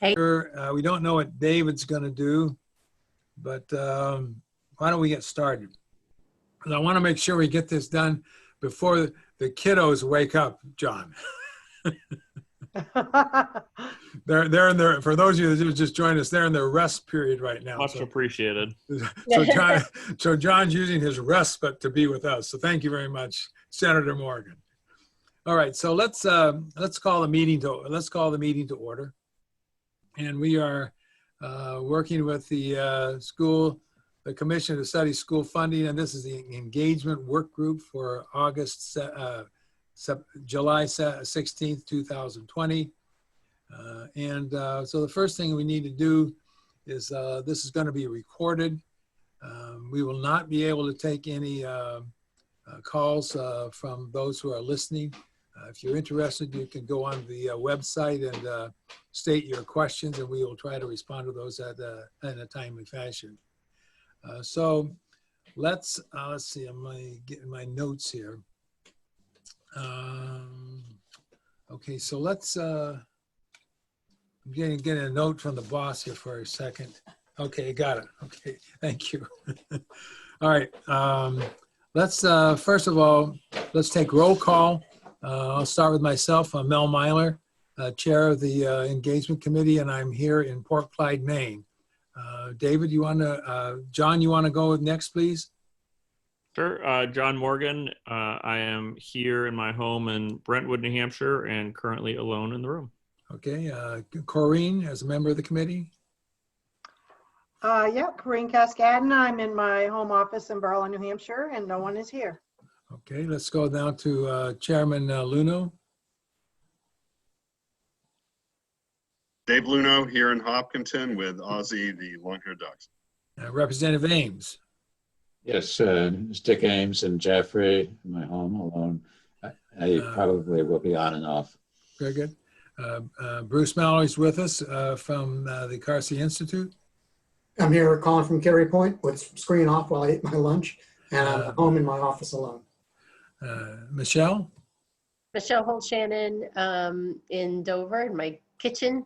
Hey. We don't know what David's going to do, but why don't we get started? Because I want to make sure we get this done before the kiddos wake up, John. They're in their, for those of you that just joined us, they're in their rest period right now. Much appreciated. So John's using his respite to be with us. So thank you very much, Senator Morgan. All right, so let's call the meeting to order. And we are working with the the Commission to Study School Funding, and this is the engagement work group for July 16th, 2020. So the first thing we need to do is this is going to be recorded. We will not be able to take any calls from those who are listening. If you're interested, you can go on the website and state your questions, and we will try to respond to those in a timely fashion. So let's see, I'm getting my notes here. Okay, so let's, I'm getting a note from the boss here for a second. Okay, got it. Okay, thank you. All right, let's, first of all, let's take roll call. I'll start with myself. I'm Mel Myler, Chair of the Engagement Committee, and I'm here in Port Clyde, Maine. David, John, you want to go next, please? Sure. John Morgan. I am here in my home in Brentwood, New Hampshire, and currently alone in the room. Okay. Corinne, as a member of the committee? Yeah, Corinne Cascadden. I'm in my home office in Berlin, New Hampshire, and no one is here. Okay, let's go down to Chairman Luneau. Dave Luneau here in Hopkinton with Ozzy, the long-haired ducks. Representative Ames. Yes, it's Dick Ames and Jeffrey in my home alone. I probably will be on and off. Very good. Bruce Mallory's with us from the Carsey Institute. I'm here calling from Cary Point with screen off while I eat my lunch, and I'm home in my office alone. Michele? Michele Holt-Shannon in Dover in my kitchen,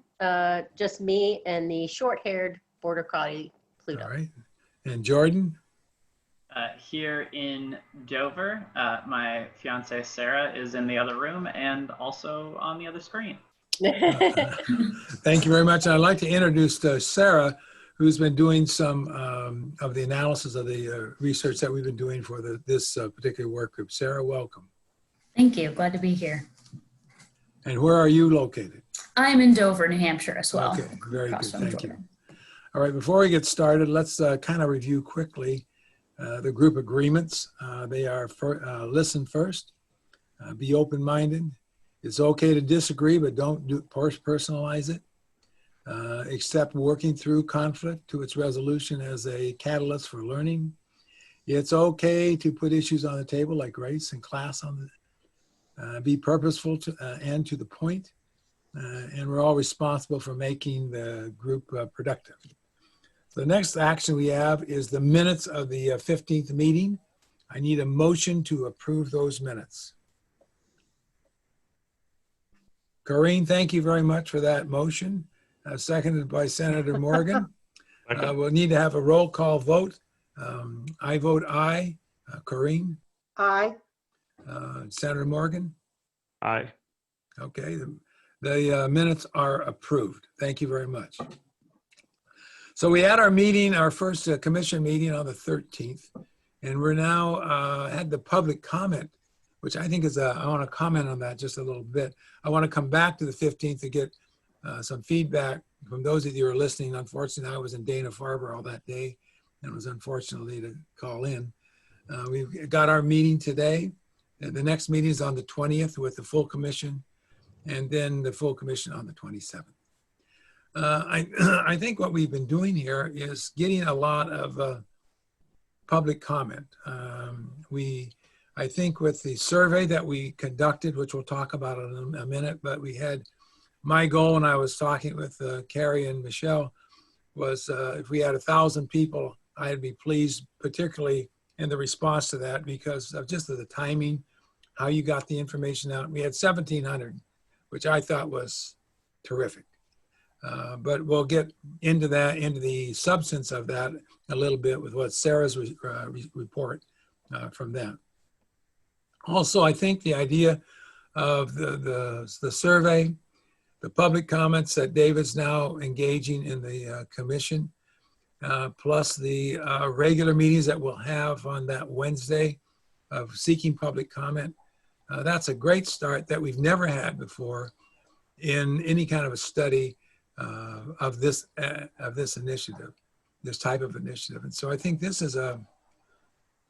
just me and the short-haired border collie Pluto. All right. And Jordan? Here in Dover, my fiance Sarah is in the other room and also on the other screen. Thank you very much. I'd like to introduce Sarah, who's been doing some of the analysis of the research that we've been doing for this particular work group. Sarah, welcome. Thank you. Glad to be here. And where are you located? I'm in Dover, New Hampshire as well. Okay, very good. Thank you. All right, before we get started, let's kind of review quickly the group agreements. They are listen first, be open-minded. It's okay to disagree, but don't personalize it. Accept working through conflict to its resolution as a catalyst for learning. It's okay to put issues on the table like race and class on the, be purposeful and to the point. And we're all responsible for making the group productive. So the next action we have is the minutes of the 15th meeting. I need a motion to approve those minutes. Corinne, thank you very much for that motion. Seconded by Senator Morgan. We'll need to have a roll call vote. I vote aye. Corinne? Aye. Senator Morgan? Aye. Okay, the minutes are approved. Thank you very much. So we had our meeting, our first commission meeting on the 13th, and we're now had the public comment, which I think is, I want to comment on that just a little bit. I want to come back to the 15th to get some feedback from those of you who are listening. Unfortunately, I was in Dana-Farber all that day and was unfortunately to call in. We've got our meeting today. The next meeting is on the 20th with the full commission, and then the full commission on the 27th. I think what we've been doing here is getting a lot of public comment. I think with the survey that we conducted, which we'll talk about in a minute, but we had, my goal when I was talking with Carrie and Michele was if we had 1,000 people, I'd be pleased, particularly in the response to that because of just the timing, how you got the information out. We had 1,700, which I thought was terrific. But we'll get into the substance of that a little bit with what Sarah's report from that. Also, I think the idea of the survey, the public comments that David's now engaging in the commission, plus the regular meetings that we'll have on that Wednesday of seeking public comment. That's a great start that we've never had before in any kind of a study of this initiative, this type of initiative. And so I think this is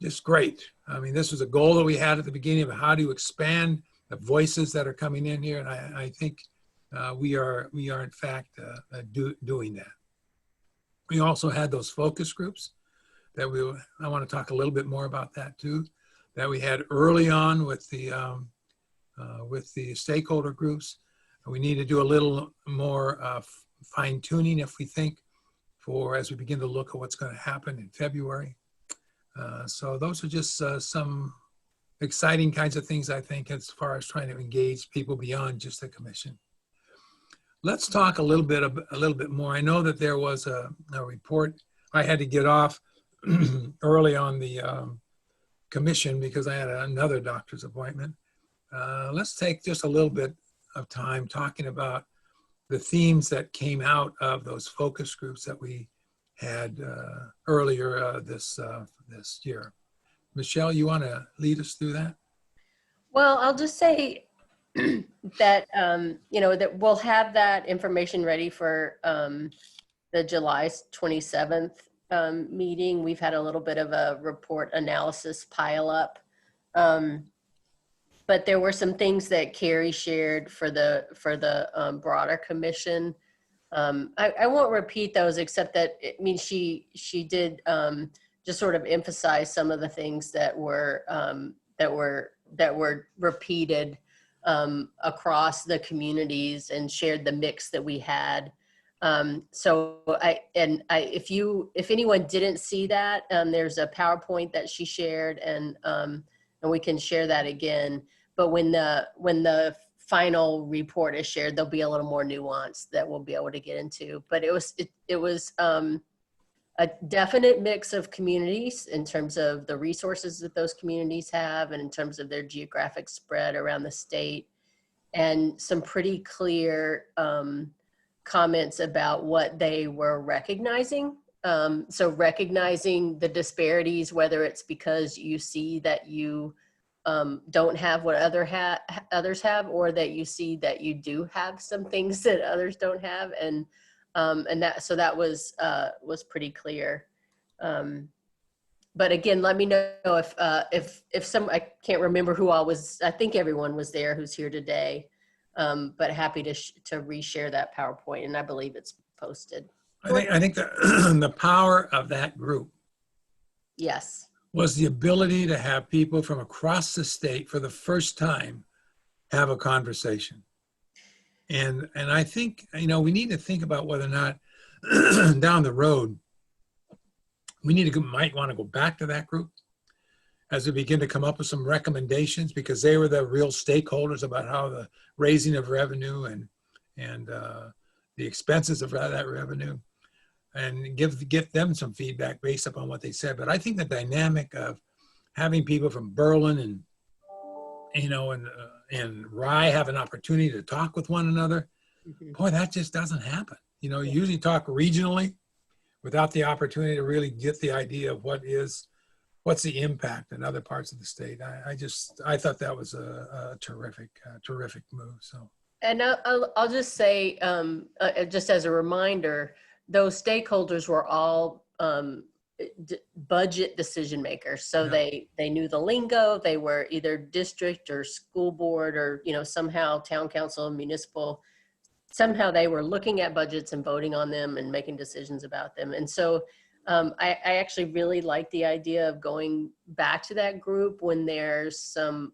just great. I mean, this was a goal that we had at the beginning of how to expand the voices that are coming in here. And I think we are in fact doing that. We also had those focus groups that I want to talk a little bit more about that too, that we had early on with the stakeholder groups. We need to do a little more fine tuning if we think as we begin to look at what's going to happen in February. So those are just some exciting kinds of things, I think, as far as trying to engage people beyond just the commission. Let's talk a little bit more. I know that there was a report. I had to get off early on the commission because I had another doctor's appointment. Let's take just a little bit of time talking about the themes that came out of those focus groups that we had earlier this year. Michele, you want to lead us through that? Well, I'll just say that, that we'll have that information ready for the July 27th meeting. We've had a little bit of a report analysis pile up. But there were some things that Carrie shared for the broader commission. I won't repeat those, except that, I mean, she did just sort of emphasize some of the things that were repeated across the communities and shared the mix that we had. If anyone didn't see that, there's a PowerPoint that she shared, and we can share that again. But when the final report is shared, there'll be a little more nuance that we'll be able to get into. But it was a definite mix of communities in terms of the resources that those communities have, and in terms of their geographic spread around the state, and some pretty clear comments about what they were recognizing. So recognizing the disparities, whether it's because you see that you don't have what others have, or that you see that you do have some things that others don't have, and that was pretty clear. But again, let me know if some, I can't remember who all was. I think everyone was there who's here today, but happy to reshare that PowerPoint, and I believe it's posted. I think the power of that group, yes, was the ability to have people from across the state for the first time have a conversation. And I think, we need to think about whether or not down the road, we might want to go back to that group as we begin to come up with some recommendations, because they were the real stakeholders about how the raising of revenue and the expenses of that revenue, and give them some feedback based upon what they said. But I think the dynamic of having people from Berlin and Rye have an opportunity to talk with one another, boy, that just doesn't happen. You usually talk regionally without the opportunity to really get the idea of what's the impact in other parts of the state. I thought that was a terrific move. So. And I'll just say, just as a reminder, those stakeholders were all budget decision makers. So yeah. They knew the lingo. They were either district or school board or, somehow town council, municipal. Somehow they were looking at budgets and voting on them and making decisions about them. And so I actually really like the idea of going back to that group when there's some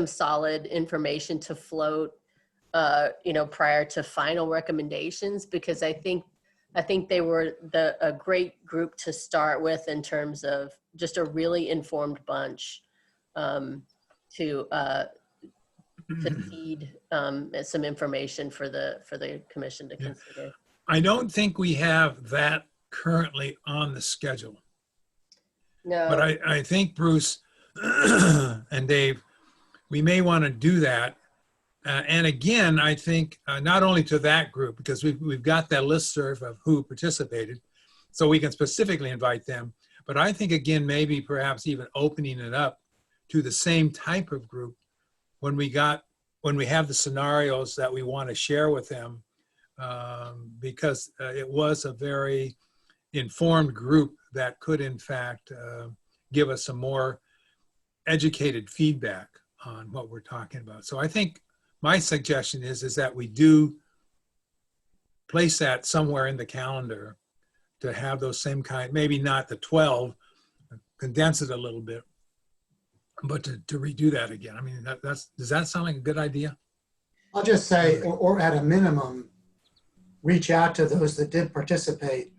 solid information to float, prior to final recommendations, because I think they were a great group to start with in terms of just a really informed bunch to feed some information for the commission to Yeah. consider. I don't think we have that currently on the schedule. No. But I think, Bruce and Dave, we may want to do that. And again, I think not only to that group, because we've got that listserv of who participated, so we can specifically invite them. But I think, again, maybe perhaps even opening it up to the same type of group when we have the scenarios that we want to share with them, because it was a very informed group that could, in fact, give us some more educated feedback on what we're talking about. So I think my suggestion is that we do place that somewhere in the calendar to have those same kind, maybe not the 12, condense it a little bit, but to redo that again. I mean, does that sound like a good idea? I'll just say, or at a minimum, reach out to those that did participate,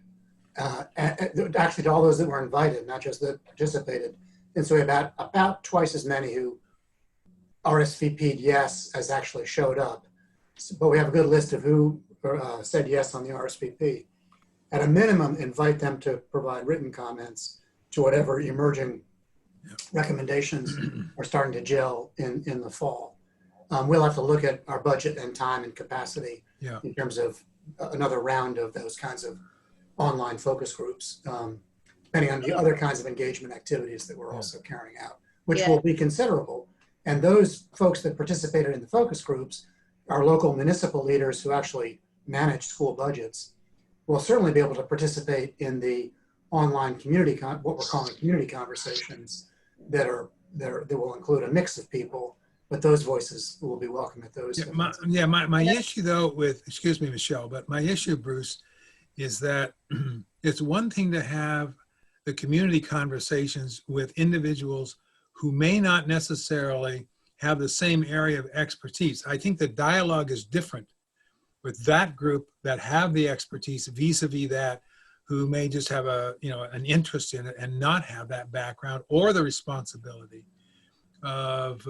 actually to all those that were invited, not just that participated. And so we have about twice as many who RSVP'd yes as actually showed up. But we have a good list of who said yes on the RSVP. At a minimum, invite them to provide written comments to whatever emerging recommendations are starting to gel in the fall. We'll have to look at our budget and time and capacity in terms of another round of those kinds of online focus groups, depending on the other kinds of engagement activities that we're also carrying out, which will be considerable. And those folks that participated in the focus groups, our local municipal leaders who actually manage school budgets, will certainly be able to participate in the online community, what we're calling community conversations that will include a mix of people, but those voices will be welcome at those. My issue though with, excuse me, Michelle, but my issue, Bruce, is that it's one thing to have the community conversations with individuals who may not necessarily have the same area of expertise. I think the dialogue is different with that group that have the expertise vis-a-vis that who may just have an interest in it and not have that background or the responsibility of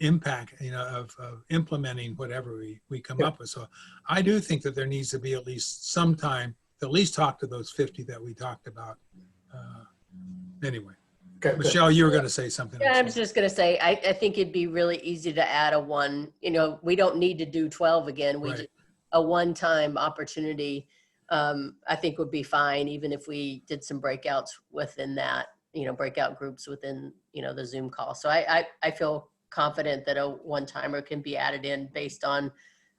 impact, of implementing whatever we come up with. So I do think that there needs to be at least some time to at least talk to those 50 that we talked about. Anyway. Okay, Michelle, you were going to say something. Yeah, I was just going to say, I think it'd be really easy to add a one, we don't need to do 12 again. We just, a one-time opportunity, I think would be fine, even if we did some breakouts within that, breakout groups within, the Zoom call. So I feel confident that a one-timer can be added in based on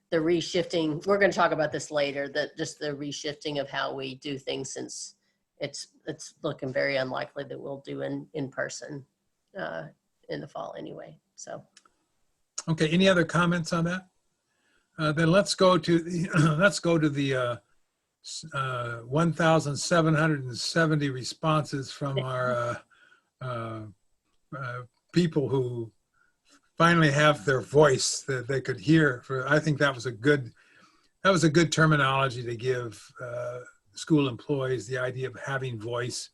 the reshifting. We're going to talk about this later, just the reshifting of how we do things, since it's looking very unlikely that we'll do in person in the fall anyway. So. Okay. Any other comments on that? Then let's go to the 1,770 responses from our people who finally have their voice that they could hear. I think that was a good terminology to give school employees the idea of having voice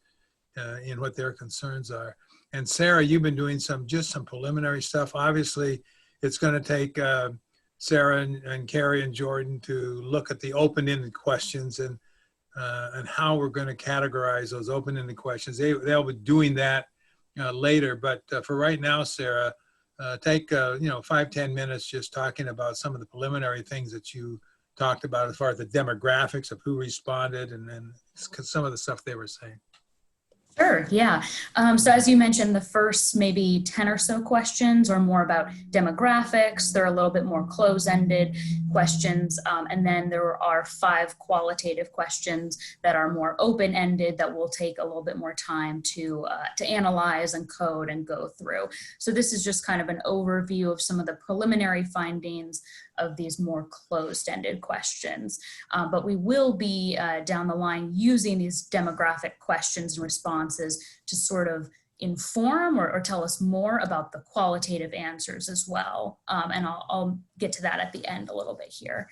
in what their concerns are. And Sarah, you've been doing some preliminary stuff. Obviously, it's going to take Sarah and Carrie and Jordan to look at the open-ended questions and how we're going to categorize those open-ended questions. They'll be doing that later, but for right now, Sarah, take 5-10 minutes just talking about some of the preliminary things that you talked about as far as the demographics of who responded and then some of the stuff they were saying. Sure, yeah. So as you mentioned, the first maybe 10 or so questions are more about demographics. They're a little bit more close-ended questions. And then there are 5 qualitative questions that are more open-ended that will take a little bit more time to analyze and code and go through. So this is just kind of an overview of some of the preliminary findings of these more closed-ended questions. But we will be down the line using these demographic questions and responses to sort of inform or tell us more about the qualitative answers as well. And I'll get to that at the end a little bit here.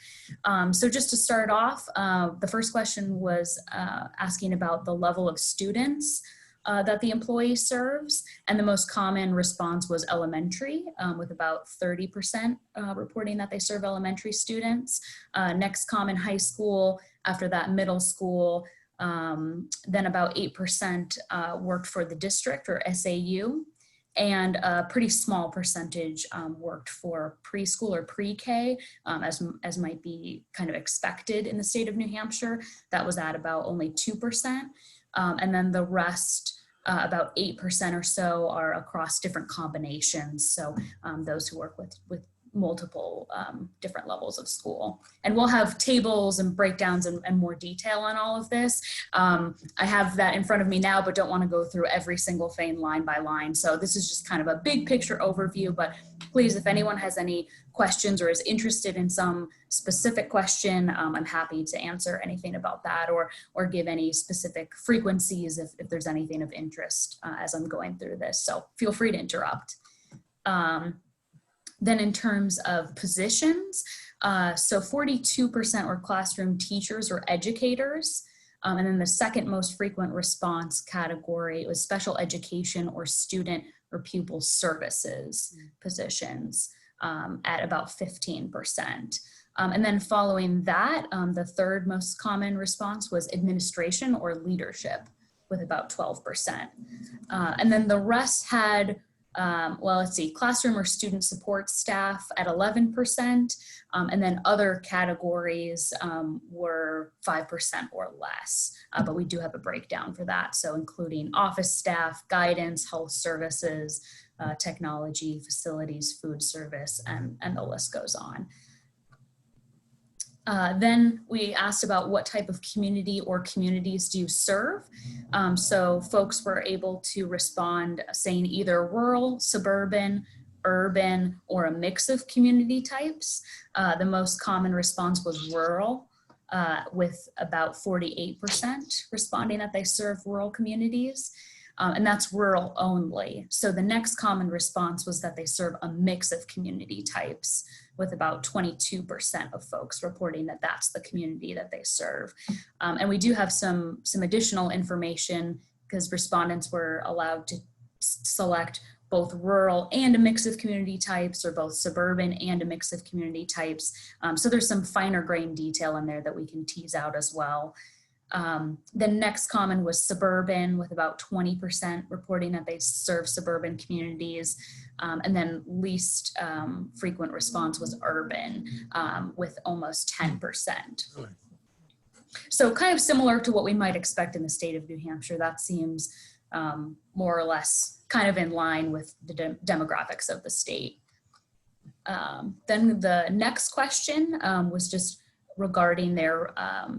So just to start off, the first question was asking about the level of students that the employee serves. And the most common response was elementary, with about 30% reporting that they serve elementary students. Next common, high school. After that, middle school. Then about 8% worked for the district or SAU. And a pretty small percentage worked for preschool or pre-K, as might be kind of expected in the state of New Hampshire. That was at about only 2%. And then the rest, about 8% or so, are across different combinations. So those who work with multiple different levels of school. And we'll have tables and breakdowns and more detail on all of this. I have that in front of me now, but don't want to go through every single thing line by line. So this is just kind of a big picture overview, but please, if anyone has any questions or is interested in some specific question, I'm happy to answer anything about that or give any specific frequencies if there's anything of interest as I'm going through this. So feel free to interrupt. Then in terms of positions, so 42% were classroom teachers or educators. And then the second most frequent response category was special education or student or pupil services positions at about 15%. And then following that, the third most common response was administration or leadership with about 12%. And then the rest had well, let's see, classroom or student support staff at 11%, and then other categories were 5% or less, but we do have a breakdown for that. So including office staff, guidance, health services, technology, facilities, food service, and the list goes on. Then we asked about what type of community or communities do you serve? So folks were able to respond saying either rural, suburban, urban, or a mix of community types. The most common response was rural, with about 48% responding that they serve rural communities. And that's rural only. So the next common response was that they serve a mix of community types, with about 22% of folks reporting that that's the community that they serve. And we do have some additional information because respondents were allowed to select both rural and a mix of community types, or both suburban and a mix of community types. So there's some finer grain detail in there that we can tease out as well. The next common was suburban, with about 20% reporting that they serve suburban communities. And then least frequent response was urban, with almost 10%. So kind of similar to what we might expect in the state of New Hampshire. That seems more or less kind of in line with the demographics of the state. Then the next question was just regarding their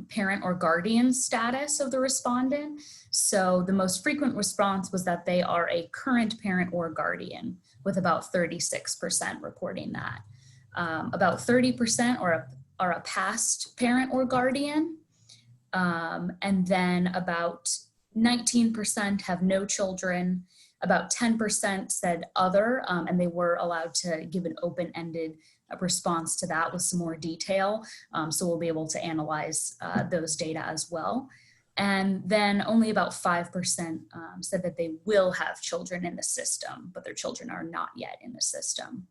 parent or guardian status of the respondent. So the most frequent response was that they are a current parent or guardian, with about 36% reporting that. About 30% are a past parent or guardian. And then about 19% have no children. About 10% said other, and they were allowed to give an open-ended response to that with some more detail. So we'll be able to analyze those data as well. And then only about 5% said that they will have children in the system, but their children are not yet in the system.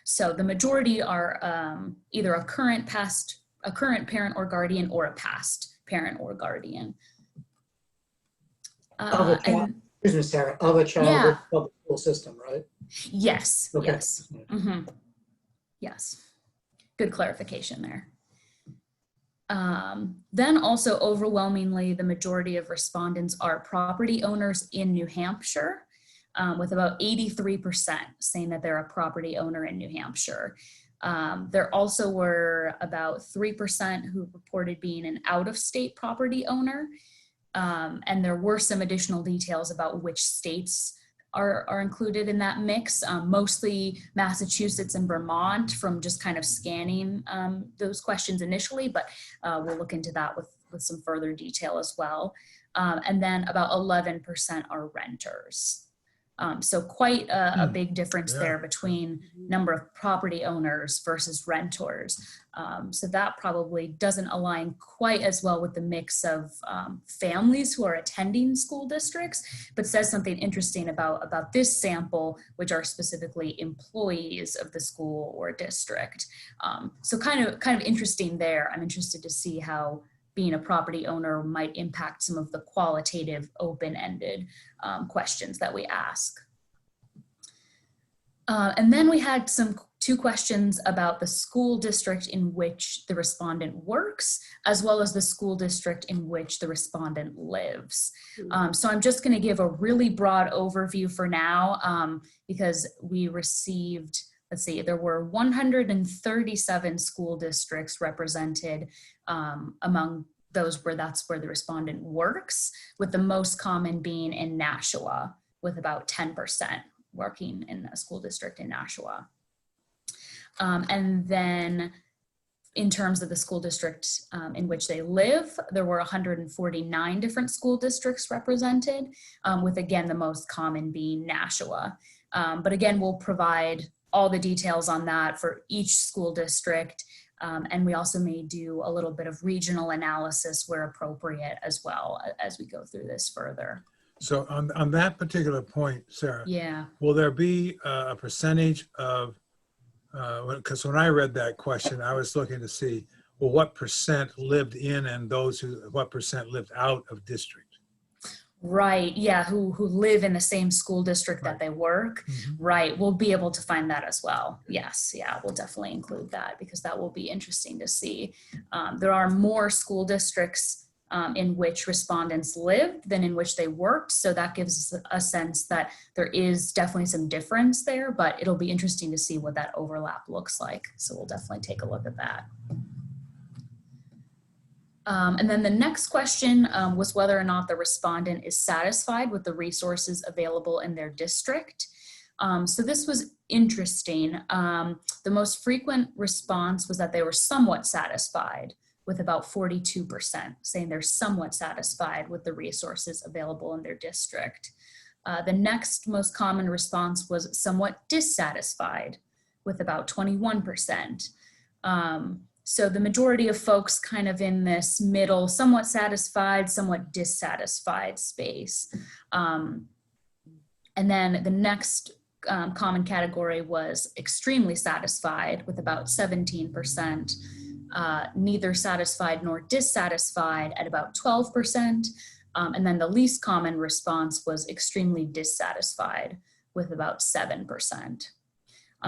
So the majority are either a current parent or guardian, or a past parent or guardian. Excuse me, Sarah, of a child Yeah. with the public school system, right? Yes, Okay. yes. Mm-hmm. Yes, good clarification there. Then also overwhelmingly, the majority of respondents are property owners in New Hampshire, with about 83% saying that they're a property owner in New Hampshire. There also were about 3% who reported being an out-of-state property owner. And there were some additional details about which states are included in that mix, mostly Massachusetts and Vermont, from just kind of scanning those questions initially, but we'll look into that with some further detail as well. And then about 11% are renters. So quite a big difference Yeah. there between number of property owners versus renters. So that probably doesn't align quite as well with the mix of families who are attending school districts, but says something interesting about this sample, which are specifically employees of the school or district. So kind of interesting there. I'm interested to see how being a property owner might impact some of the qualitative open-ended questions that we ask. And then we had two questions about the school district in which the respondent works, as well as the school district in which the respondent lives. So I'm just going to give a really broad overview for now, because we received, let's see, there were 137 school districts represented among those that's where the respondent works, with the most common being in Nashua, with about 10% working in a school district in Nashua. And then in terms of the school district in which they live, there were 149 different school districts represented, with again, the most common being Nashua. But again, we'll provide all the details on that for each school district. And we also may do a little bit of regional analysis where appropriate as well as we go through this further. So on that particular point, Sarah, Yeah. will there be a percentage of, because when I read that question, I was looking to see, well, what percent lived in and what percent lived out of district? Right, yeah, who live in the same school district that they work. Right, we'll be able to find that as well. Yes, yeah, we'll definitely include that because that will be interesting to see. There are more school districts in which respondents lived than in which they worked. So that gives us a sense that there is definitely some difference there, but it'll be interesting to see what that overlap looks like. So we'll definitely take a look at that. And then the next question was whether or not the respondent is satisfied with the resources available in their district. So this was interesting. The most frequent response was that they were somewhat satisfied, with about 42% saying they're somewhat satisfied with the resources available in their district. The next most common response was somewhat dissatisfied, with about 21%. So the majority of folks kind of in this middle, somewhat satisfied, somewhat dissatisfied space. And then the next common category was extremely satisfied, with about 17%, neither satisfied nor dissatisfied at about 12%. And then the least common response was extremely dissatisfied, with about 7%.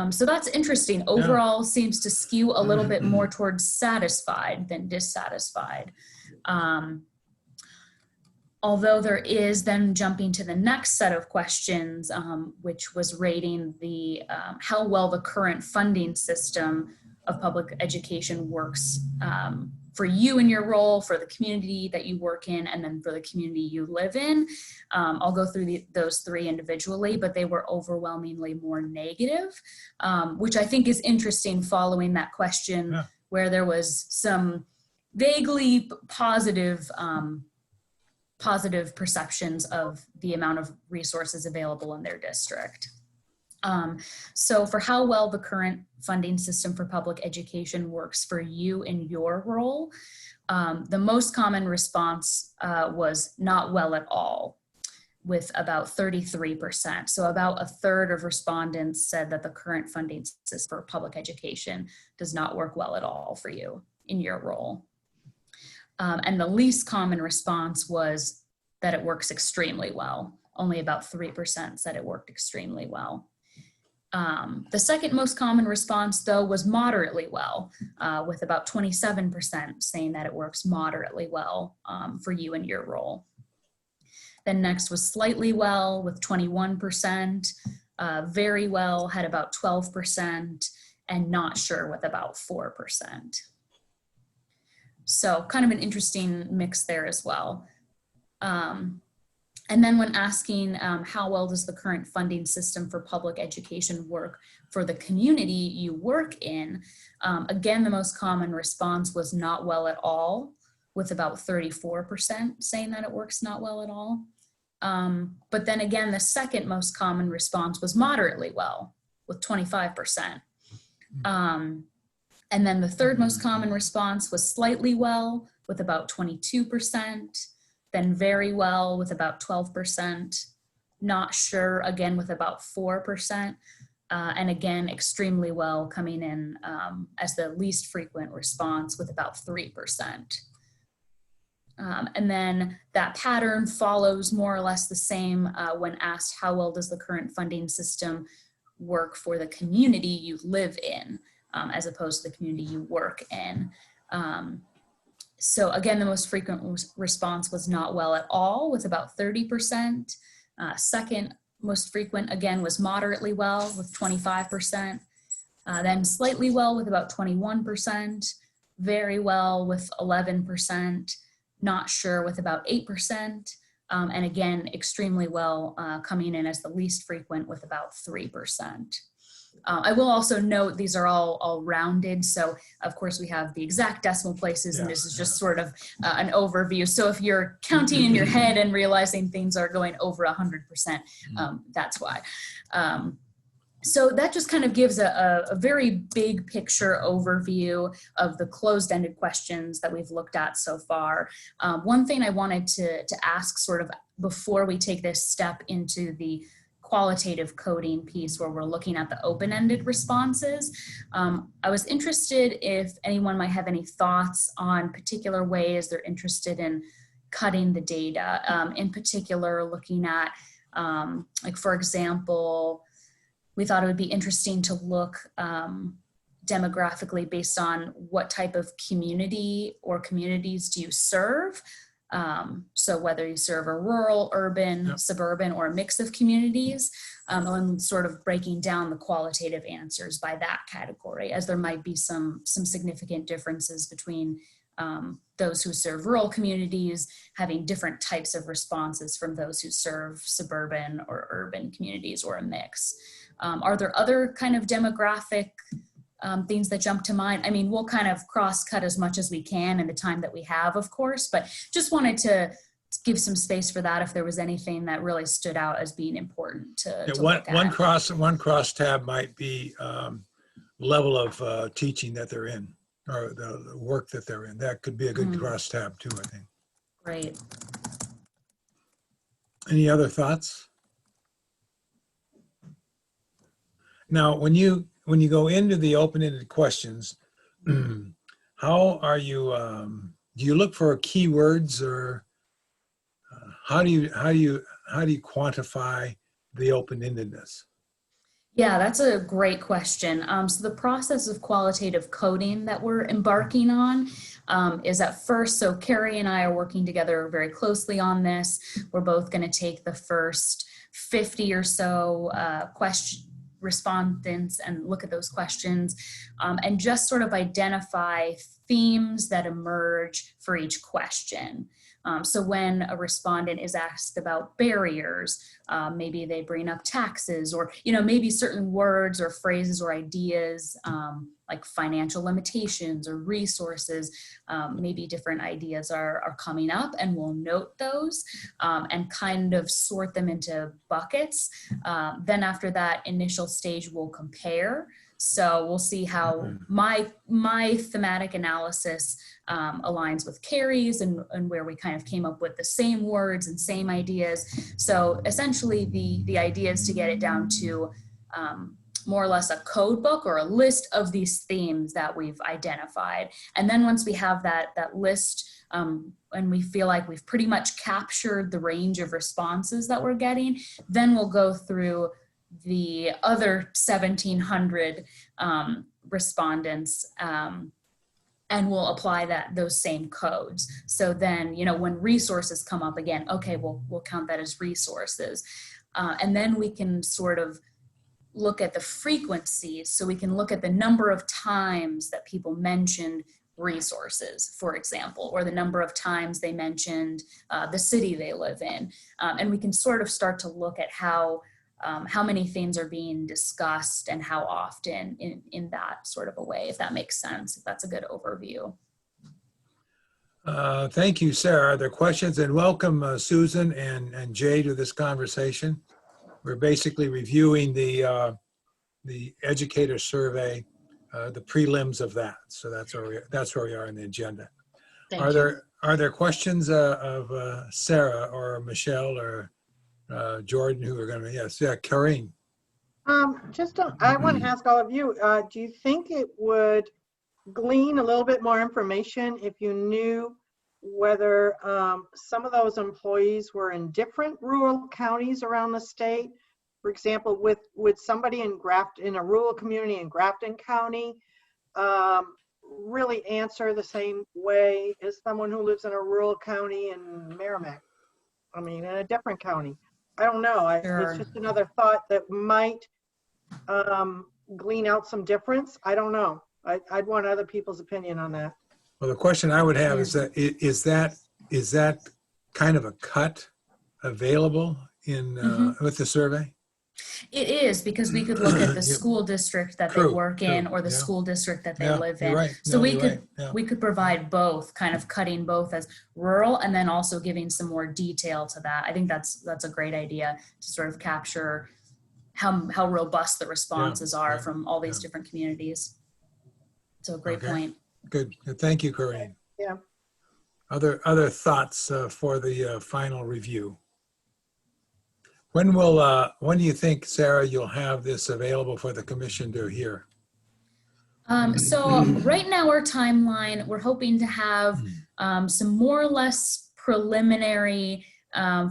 So that's interesting. Overall seems to skew a little bit more towards satisfied than dissatisfied. Although there is then jumping to the next set of questions, which was rating the how well the current funding system of public education works for you in your role, for the community that you work in, and then for the community you live in. I'll go through those three individually, but they were overwhelmingly more negative, which I think is interesting following that question where there was some vaguely positive perceptions of the amount of resources available in their district. So for how well the current funding system for public education works for you in your role, the most common response was not well at all, with about 33%. So about a third of respondents said that the current funding system for public education does not work well at all for you in your role. And the least common response was that it works extremely well. Only about 3% said it worked extremely well. The second most common response, though, was moderately well, with about 27% saying that it works moderately well for you in your role. Then next was slightly well, with 21%, very well had about 12%, and not sure with about 4%. So kind of an interesting mix there as well. And then when asking how well does the current funding system for public education work for the community you work in, again, the most common response was not well at all, with about 34% saying that it works not well at all. But then again, the second most common response was moderately well with 25%. And then the third most common response was slightly well with about 22%, then very well with about 12%, not sure again with about 4%, and again, extremely well coming in as the least frequent response with about 3%. And then that pattern follows more or less the same when asked how well does the current funding system work for the community you live in, as opposed to the community you work in. So again, the most frequent response was not well at all with about 30%. Second most frequent again was moderately well with 25%. Then slightly well with about 21%, very well with 11%, not sure with about 8%, and again, extremely well coming in as the least frequent with about 3%. I will also note these are all rounded. So of course we have the exact decimal places and this is just sort of an overview. So if you're counting in your head and realizing things are going over 100%, that's why. So that just kind of gives a very big picture overview of the closed-ended questions that we've looked at so far. One thing I wanted to ask sort of before we take this step into the qualitative coding piece where we're looking at the open-ended responses. I was interested if anyone might have any thoughts on particular ways they're interested in cutting the data. In particular, looking at, like for example, we thought it would be interesting to look demographically based on what type of community or communities do you serve. So whether you serve a rural, urban, suburban, or a mix of communities, and sort of breaking down the qualitative answers by that category, as there might be some significant differences between those who serve rural communities having different types of responses from those who serve suburban or urban communities or a mix. Are there other kind of demographic things that jump to mind? I mean, we'll kind of cross-cut as much as we can in the time that we have, of course, but just wanted to give some space for that if there was anything that really stood out as being important to look at. One cross tab might be level of teaching that they're in, or the work that they're in. That could be a good cross tab too, I think. Great. Any other thoughts? Now, when you go into the open-ended questions, how are you? Do you look for keywords, or how do you quantify the open-endedness? Yeah, that's a great question. So the process of qualitative coding that we're embarking on is at first, so Carrie and I are working together very closely on this. We're both going to take the first 50 or so respondents and look at those questions and just sort of identify themes that emerge for each question. So when a respondent is asked about barriers, maybe they bring up taxes, or maybe certain words or phrases or ideas like financial limitations or resources, maybe different ideas are coming up, and we'll note those and kind of sort them into buckets. Then after that initial stage, we'll compare. So we'll see how my thematic analysis aligns with Carrie's and where we kind of came up with the same words and same ideas. So essentially the idea is to get it down to more or less a code book or a list of these themes that we've identified. And then once we have that list and we feel like we've pretty much captured the range of responses that we're getting, then we'll go through the other 1,700 respondents and we'll apply those same codes. So then, when resources come up again, okay, we'll count that as resources. And then we can sort of look at the frequencies. So we can look at the number of times that people mentioned resources, for example, or the number of times they mentioned the city they live in. And we can sort of start to look at how many things are being discussed and how often in that sort of a way, if that makes sense, if that's a good overview. Thank you, Sarah. Are there questions? And welcome Susan and Jay to this conversation. We're basically reviewing the educator survey, the prelims of that. So that's where we are in the agenda. Thank you. Are there questions of Sarah or Michelle or Jordan who are going to? Yes, yeah, Corinne. I want to ask all of you, do you think it would glean a little bit more information if you knew whether some of those employees were in different rural counties around the state? For example, with somebody in a rural community in Grafton County really answer the same way as someone who lives in a rural county in Merrimack? I mean, in a different county. I don't know. Sure. It's just another thought that might glean out some difference. I don't know. I'd want other people's opinion on that. Well, the question I would have is that kind of a cut available in with the survey? It is, because we could look at the school district that they work in or the school district that they live in. Right. So we could provide both, kind of cutting both as rural and then also giving some more detail to that. I think that's a great idea to sort of capture how robust the responses are from all these different communities. So a great point. Good. Thank you, Corinne. Yeah. Other thoughts for the final review? When do you think, Sarah, you'll have this available for the commission to hear? So right now our timeline, we're hoping to have some more or less preliminary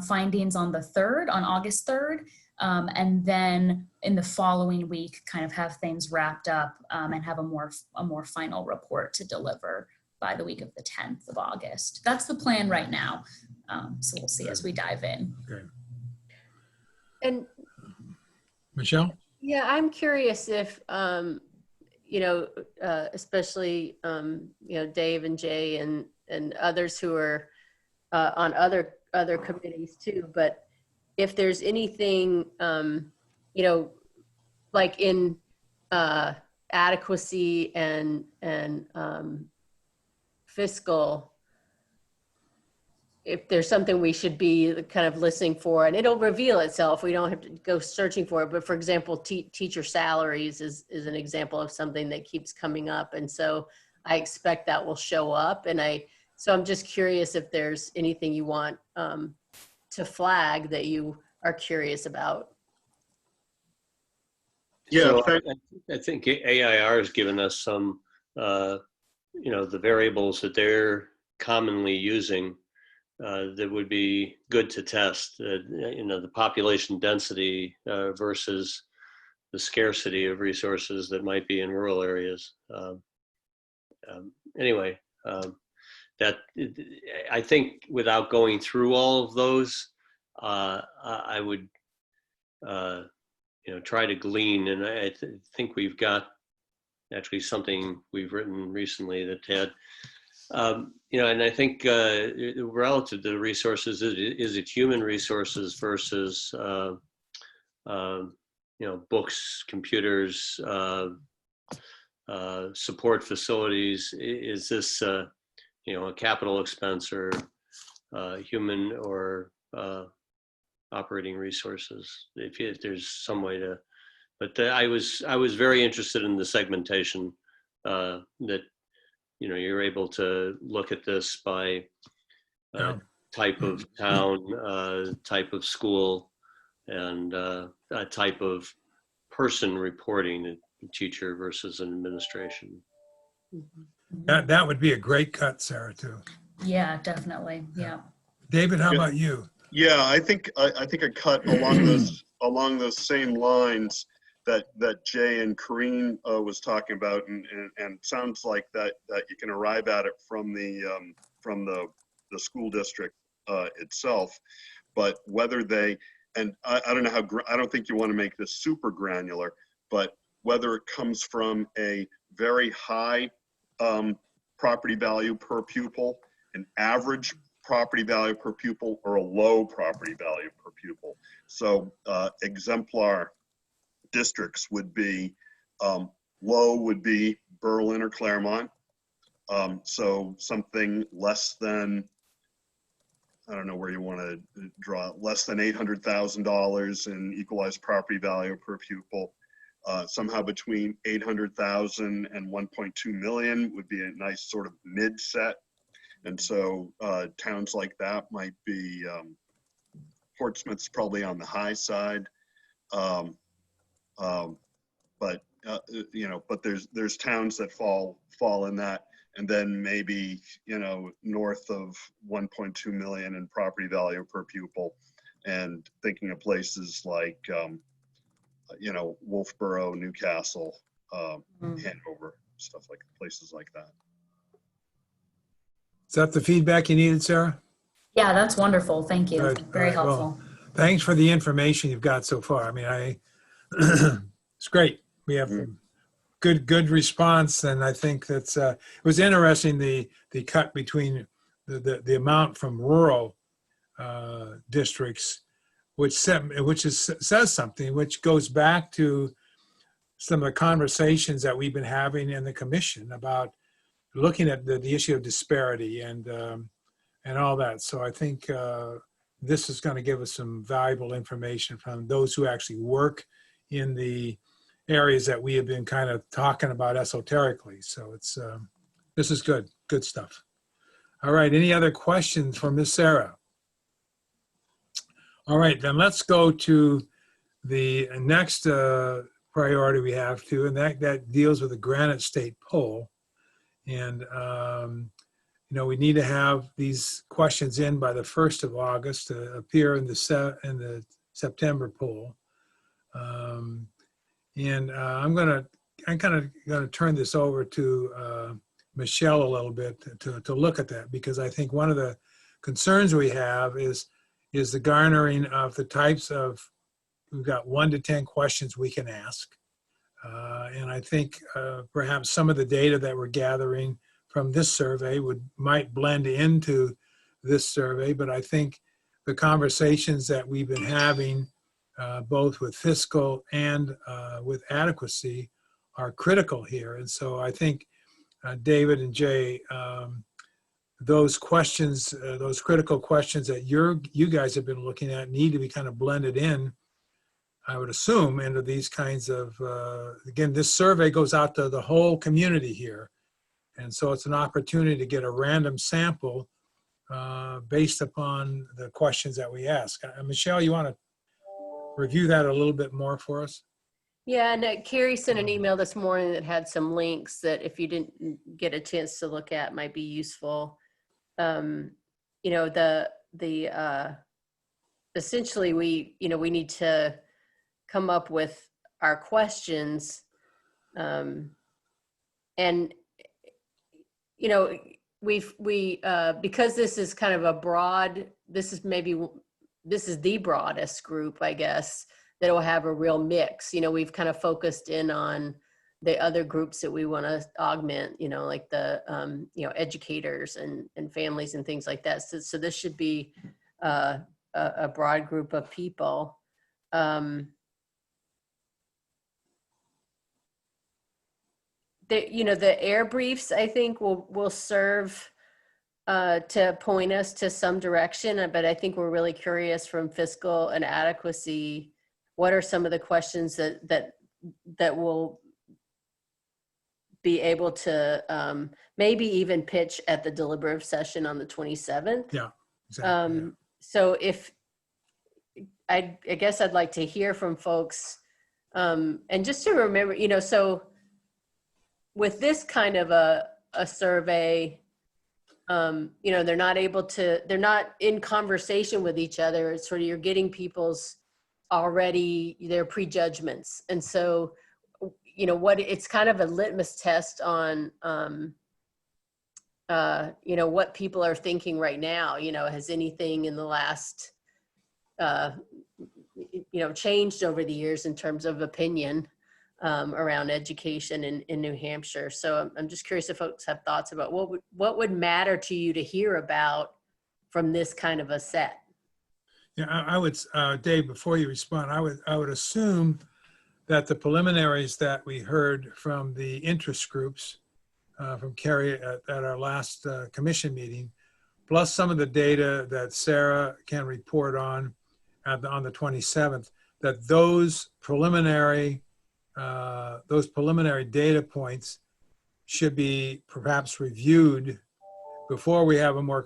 findings on on August 3rd. And then in the following week, kind of have things wrapped up and have a more final report to deliver by the week of the 10th of August. That's the plan right now. So we'll see as we dive in. Okay. And Michelle? yeah, I'm curious if, especially, Dave and Jay and others who are on other committees too, but if there's anything, like in adequacy and fiscal, if there's something we should be kind of listening for, and it'll reveal itself. We don't have to go searching for it. But for example, teacher salaries is an example of something that keeps coming up. And so I expect that will show up. So I'm just curious if there's anything you want to flag that you are curious about. Yeah, So I think AIR has given us some, the variables that they're commonly using that would be good to test. The population density versus the scarcity of resources that might be in rural areas. That I think without going through all of those, I would try to glean, and I think we've got actually something we've written recently that had and I think relative to the resources, is it human resources versus books, computers, support facilities? Is this a capital expense or human or operating resources? If there's some way to, but I was very interested in the segmentation that you're able to look at this by type of town, type of school, and a type of person reporting, a teacher versus an administration. That would be a great cut, Sarah, too. Yeah, definitely. Yeah. David, how about you? Yeah, I think a cut along those same lines that Jay and Corinne was talking about, and sounds like that you can arrive at it from the school district itself, but whether they, and I don't know I don't think you want to make this super granular, but whether it comes from a very high property value per pupil, an average property value per pupil, or a low property value per pupil. So exemplar districts would be, low would be Berlin or Claremont, So something less than, I don't know where you want to draw it, less than $800,000 in equalized property value per pupil. Somehow between 800,000 and 1.2 million would be a nice sort of mid set. And so towns like that might be, Portsmouth's probably on the high side. But you know, but there's towns that fall in that, and then maybe, you know, north of 1.2 million in property value per pupil, and thinking of places like you know, Wolfboro, Newcastle, Hanover, stuff like places like that. Is that the feedback you needed, Sarah? Yeah, that's wonderful. Thank you. Good. Very All right. helpful. Well, thanks for the information you've got so far. I mean, it's great. We have good response, and I think that's it was interesting, the cut between the amount from rural districts, which says something, which goes back to some of the conversations that we've been having in the commission about looking at the issue of disparity and all that. So I think this is going to give us some valuable information from those who actually work in the areas that we have been kind of talking about esoterically. So it's this is good stuff. All right, any other questions for Miss Sarah? All right, then let's go to the next priority we have to, and that deals with the Granite State poll. And you know, we need to have these questions in by the 1st of August to appear in the September poll. And I'm kind of gonna turn this over to Michele a little bit to look at that, because I think one of the concerns we have is the garnering of the types of, we've got 1 to 10 questions we can ask. And I think perhaps some of the data that we're gathering from this survey might blend into this survey, but I think the conversations that we've been having both with fiscal and with adequacy are critical here. And so I think David and Jay, those questions, those critical questions that you guys have been looking at need to be kind of blended in, I would assume, into these kinds of, again, this survey goes out to the whole community here. And so it's an opportunity to get a random sample based upon the questions that we ask. Michele, you want to review that a little bit more for us? Yeah, and Carrie sent an email this morning that had some links that if you didn't get a chance to look at might be useful. You know, essentially we need to come up with our questions, and you know, because this is kind of a broad, this is the broadest group, I guess, that will have a real mix. You know, we've kind of focused in on the other groups that we want to augment, you know, like the, you know, educators and families and things like that. So this should be a broad group of people. You know, the air briefs, I think, will serve to point us to some direction, but I think we're really curious from fiscal and adequacy, what are some of the questions that will be able to maybe even pitch at the deliberative session on the 27th. Yeah, exactly. So if, I guess I'd like to hear from folks, and just to remember, you know, so with this kind of a survey, you know, they're not in conversation with each other. It's sort of, you're getting people's their prejudgments. And so, you know, it's kind of a litmus test on, you know, what people are thinking right now. You know, has anything in the last, you know, changed over the years in terms of opinion around education in New Hampshire? So I'm just curious if folks have thoughts about what would matter to you to hear about from this kind of a set. Yeah, I would, Dave, before you respond, I would assume that the preliminaries that we heard from the interest groups from Kerry at our last commission meeting, plus some of the data that Sarah can report on on the 27th, that those preliminary data points should be perhaps reviewed before we have a more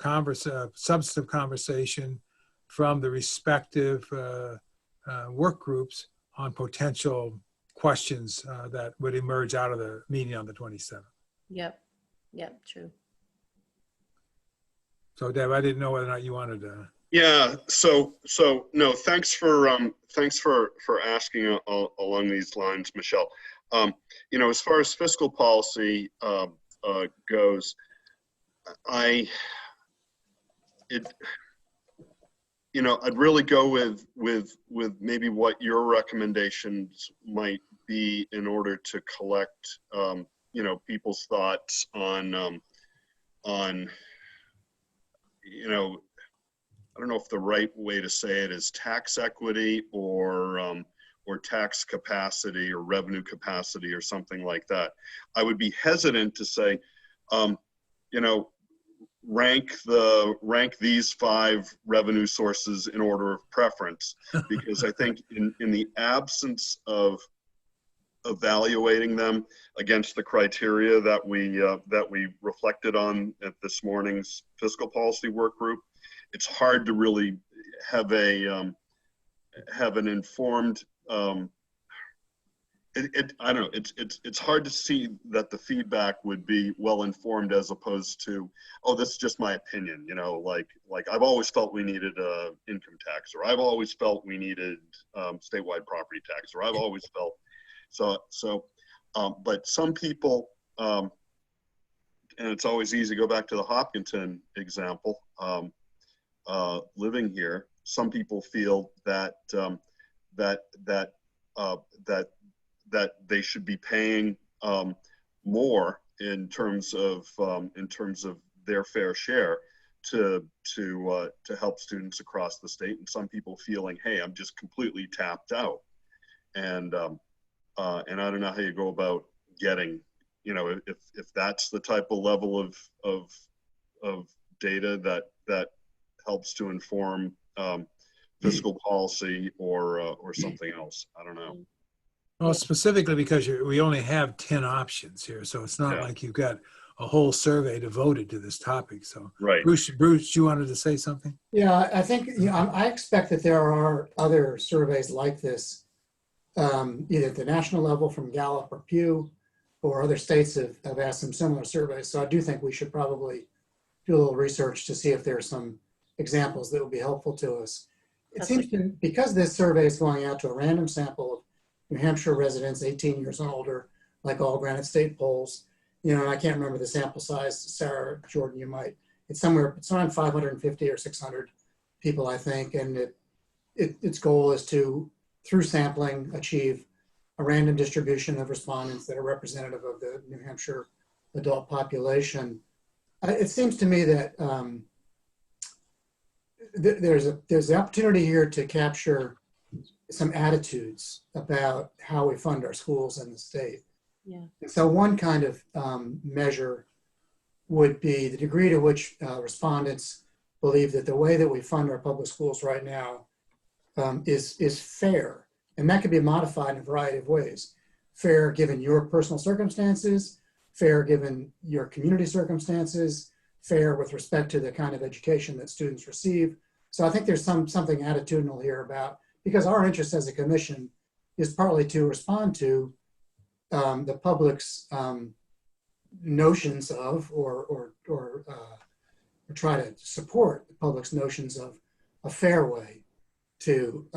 substantive conversation from the respective work groups on potential questions that would emerge out of the meeting on the 27th. Yep. Yep. True. So Deb, I didn't know whether or not you wanted to. Yeah. So no. Thanks for asking along these lines, Michelle. As far as fiscal policy goes, I'd really go with maybe what your recommendations might be in order to collect, people's thoughts on, I don't know if the right way to say it is tax equity or tax capacity or revenue capacity or something like that. I would be hesitant to say, rank these 5 revenue sources in order of preference, because I think in the absence of evaluating them against the criteria that we reflected on at this morning's fiscal policy work group, it's hard to really have an informed. I don't know. It's hard to see that the feedback would be well informed as opposed to, oh, this is just my opinion. Like I've always felt we needed income tax, or I've always felt we needed statewide property tax, or I've always felt so. But some people, and it's always easy to go back to the Hopkinton example. Living here, some people feel that they should be paying more in terms of their fair share to help students across the state, and some people feeling, hey, I'm just completely tapped out, and I don't know how you go about getting, if that's the type of level of data that helps to inform fiscal policy or something else. I don't know. Well, specifically because we only have 10 options here, so it's not like you've got a whole survey devoted to this topic. So, right. Bruce, you wanted to say something? Yeah, I think I expect that there are other surveys like this, either at the national level from Gallup or Pew, or other states have asked some similar surveys. So I do think we should probably do a little research to see if there are some examples that would be helpful to us. It seems to, because this survey is going out to a random sample of New Hampshire residents 18 years and older, like all Granite State polls, and I can't remember the sample size. Sarah, Jordan, you might. It's around 550 or 600 people, I think, and its goal is to, through sampling, achieve a random distribution of respondents that are representative of the New Hampshire adult population. It seems to me that there's the opportunity here to capture some attitudes about how we fund our schools in the state. Yeah. And so one kind of measure would be the degree to which respondents believe that the way that we fund our public schools right now is fair. And that could be modified in a variety of ways. Fair given your personal circumstances, fair given your community circumstances, fair with respect to the kind of education that students receive. So I think there's something attitudinal here about, because our interest as a commission is partly to respond to the public's notions of, or try to support the public's notions of a fair way to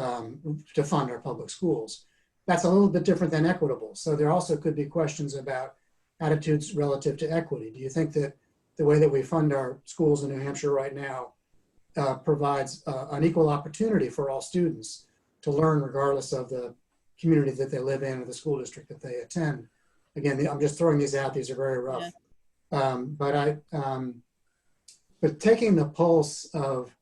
fund our public schools. That's a little bit different than equitable. So there also could be questions about attitudes relative to equity. Do you think that the way that we fund our schools in New Hampshire right now provides an equal opportunity for all students to learn regardless of the community that they live in or the school district that they attend? Again, I'm just throwing these out. These are very rough. Yeah. But taking the pulse of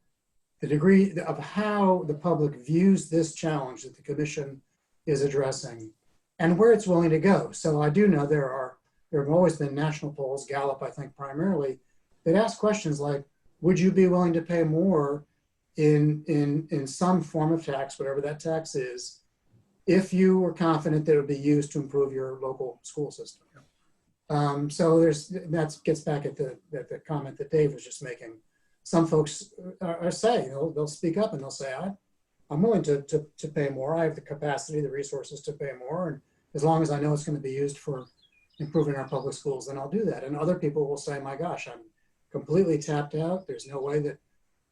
the degree of how the public views this challenge that the commission is addressing and where it's willing to go. So I do know there are there have always been national polls, Gallup, I think primarily, that ask questions like, would you be willing to pay more in some form of tax, whatever that tax is, if you were confident that it would be used to improve your local school system? So that gets back at the comment that Dave was just making. Some folks are saying, they'll speak up and they'll say, I'm willing to pay more. I have the capacity, the resources to pay more. And as long as I know it's going to be used for improving our public schools, then I'll do that. And other people will say, my gosh, I'm completely tapped out. There's no way that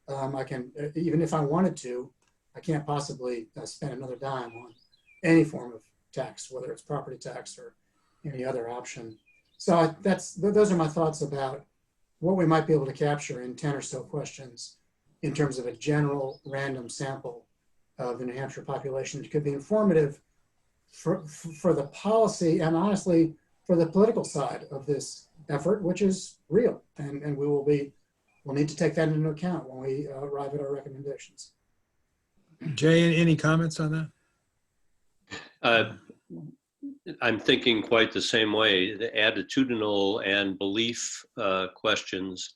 I can, even if I wanted to, I can't possibly spend another dime on any form of tax, whether it's property tax or any other option. So those are my thoughts about what we might be able to capture in 10 or so questions in terms of a general random sample of the New Hampshire population. It could be informative for the policy and honestly for the political side of this effort, which is real. And we'll need to take that into account when we arrive at our recommendations. Jay, any comments on that? I'm thinking quite the same way. The attitudinal and belief questions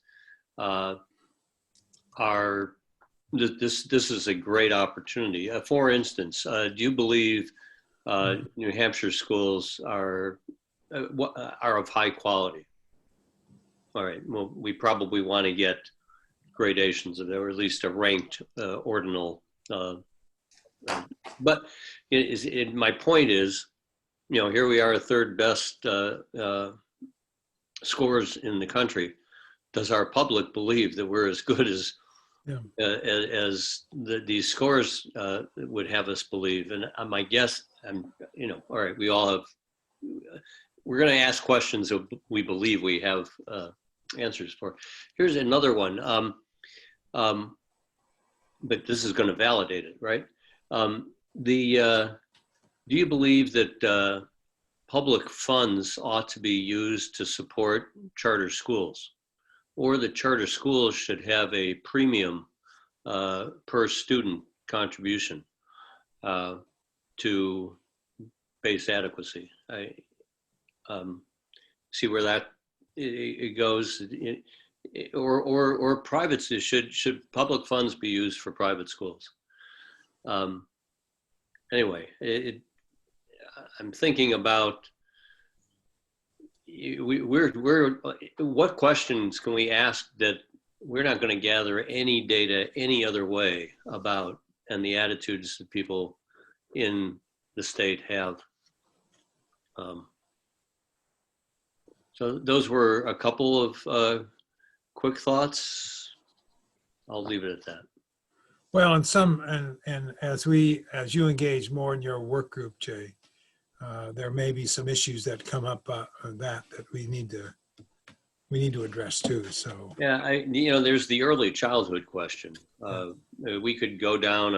this is a great opportunity. For instance, do you believe New Hampshire schools are of high quality? All right, well, we probably want to get gradations of it, or at least a ranked ordinal. But my point is, here we are, third best scores in the country. Does our public believe that we're as good as these scores would have us believe? And my guess, all right, we're going to ask questions that we believe we have answers for. Here's another one, but this is going to validate it, right? Do you believe that public funds ought to be used to support charter schools, or that charter schools should have a premium per student contribution to base adequacy? I see where that it goes. Or private, should public funds be used for private schools? Anyway, I'm thinking about what questions can we ask that we're not going to gather any data any other way about, and the attitudes that people in the state have. So those were a couple of quick thoughts. I'll leave it at that. Well, and as you engage more in your work group, Jay, there may be some issues that come up that we need to address too. So yeah, there's the early childhood question. We could go down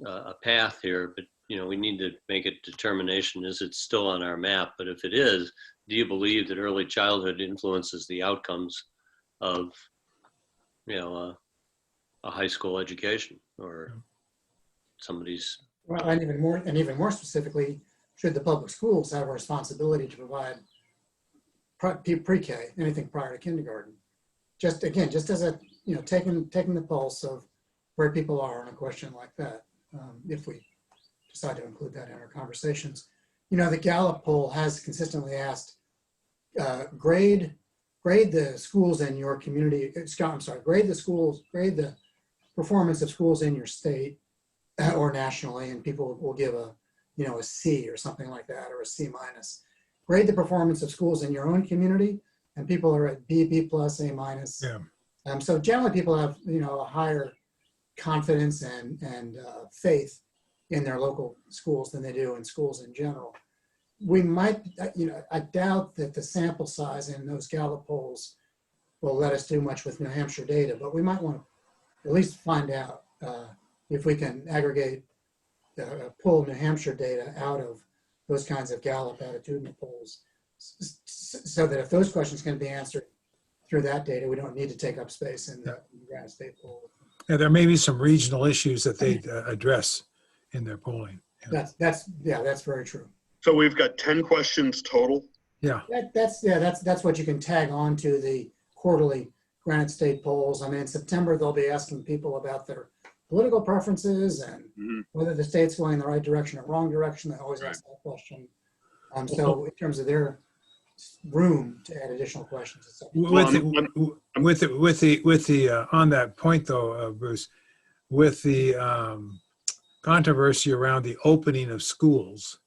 a path here, but we need to make a determination: is it still on our map? But if it is, do you believe that early childhood influences the outcomes of a high school education or somebody's? Well, and even more specifically, should the public schools have a responsibility to provide pre-K, anything prior to kindergarten? Just as a, taking the pulse of where people are on a question like that, if we decide to include that in our conversations. The Gallup poll has consistently asked, grade the schools in your community, grade the performance of schools in your state or nationally, and people will give a C or something like that, or a C minus. Grade the performance of schools in your own community, and people are at B plus, A minus. Yeah. So generally people have, a higher confidence and faith in their local schools than they do in schools in general. We might, I doubt that the sample size in those Gallup polls will let us do much with New Hampshire data, but we might want to at least find out if we can aggregate, pull New Hampshire data out of those kinds of Gallup attitudinal polls, so that if those questions can be answered through that data, we don't need to take up space in the Granite State poll. Yeah, there may be some regional issues that they address in their polling. Yeah. That's very true. So we've got 10 questions total. Yeah. That's what you can tag on to the quarterly Granite State polls. I mean, in September, they'll be asking people about their political preferences and whether the state's going in the right direction or wrong direction. They always ask that question. So in terms of their room to add additional questions. With the on that point though, Bruce, with the controversy around the opening of schools,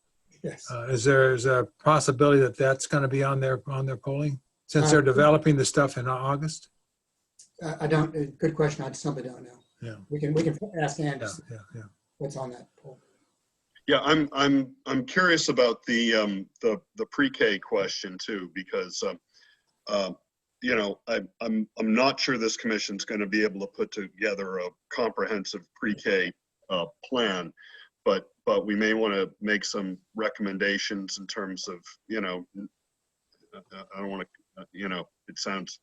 Yes. is there a possibility that that's going to be on their polling since they're developing the stuff in August? I don't. Good question. I simply don't know. Yeah. We can ask Andy Yeah. what's on that poll. Yeah, I'm curious about the pre-K question too, because you know, I'm not sure this commission's going to be able to put together a comprehensive pre-K plan, but we may want to make some recommendations in terms of, you know, I don't want to, you know, it sounds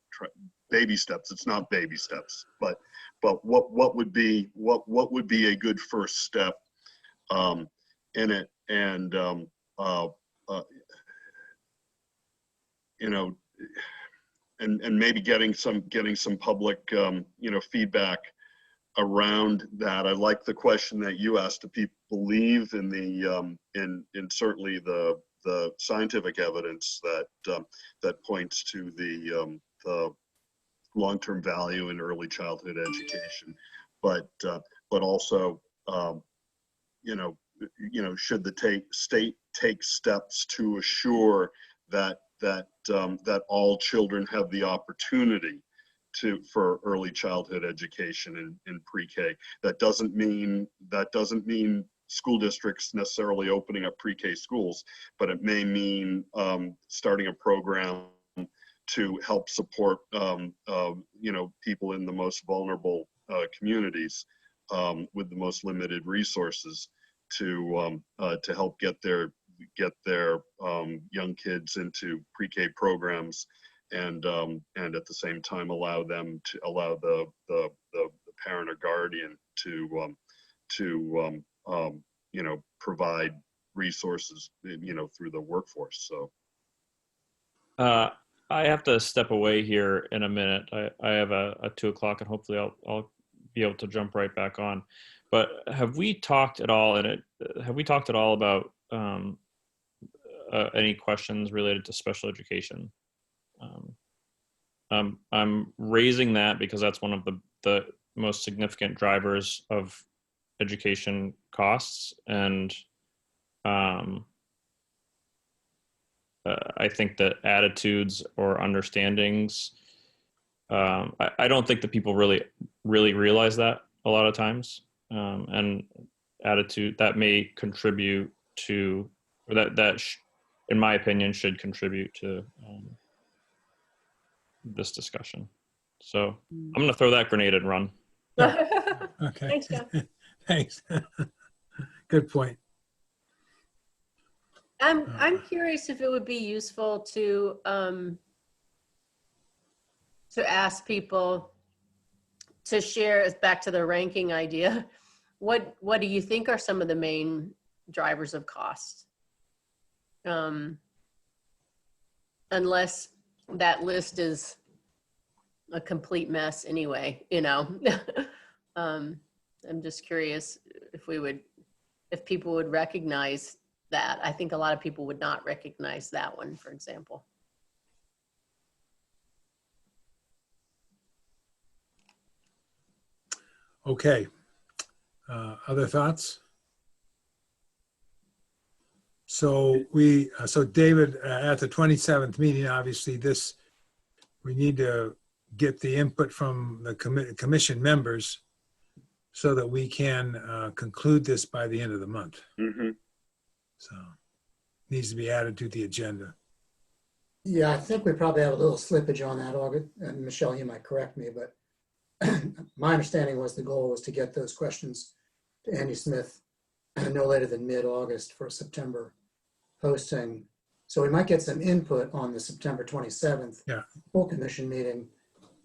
baby steps. It's not baby steps, but what would be a good first step in it, and you know, and maybe getting some public you know, feedback around that. I like the question that you asked: do people believe in the in certainly the scientific evidence that points to the long-term value in early childhood education, but also you know, should the state take steps to assure that all children have the opportunity for early childhood education in pre-K. That doesn't mean school districts necessarily opening up pre-K schools, but it may mean starting a program to help support you know, people in the most vulnerable communities with the most limited resources to help get their young kids into pre-K programs, and at the same time allow the parent or guardian to you know, provide resources, you know, through the workforce. So I have to step away here in a minute. I have a 2 o'clock, and hopefully I'll be able to jump right back on. But have we talked at all about any questions related to special education? I'm raising that because that's one of the most significant drivers of education costs, and I think that attitudes or understandings, I don't think that people really realize that a lot of times, and attitude that may contribute to, or that in my opinion should contribute to this discussion. So I'm going to throw that grenade and run. Okay. Thanks, John. Thanks. Good point. I'm curious if it would be useful to ask people to share, back to the ranking idea, what do you think are some of the main drivers of cost? Unless that list is a complete mess anyway, you know. I'm just curious if people would recognize that. I think a lot of people would not recognize that one, for example. Okay. Other thoughts? So David, at the 27th meeting, obviously we need to get the input from the commission members so that we can conclude this by the end of the month. mm-hmm. So needs to be added to the agenda. Yeah, I think we probably have a little slippage on that, August. And Michelle, you might correct me, but my understanding was the goal was to get those questions to Andy Smith no later than mid-August for September posting. So we might get some input on the September 27th full commission meeting.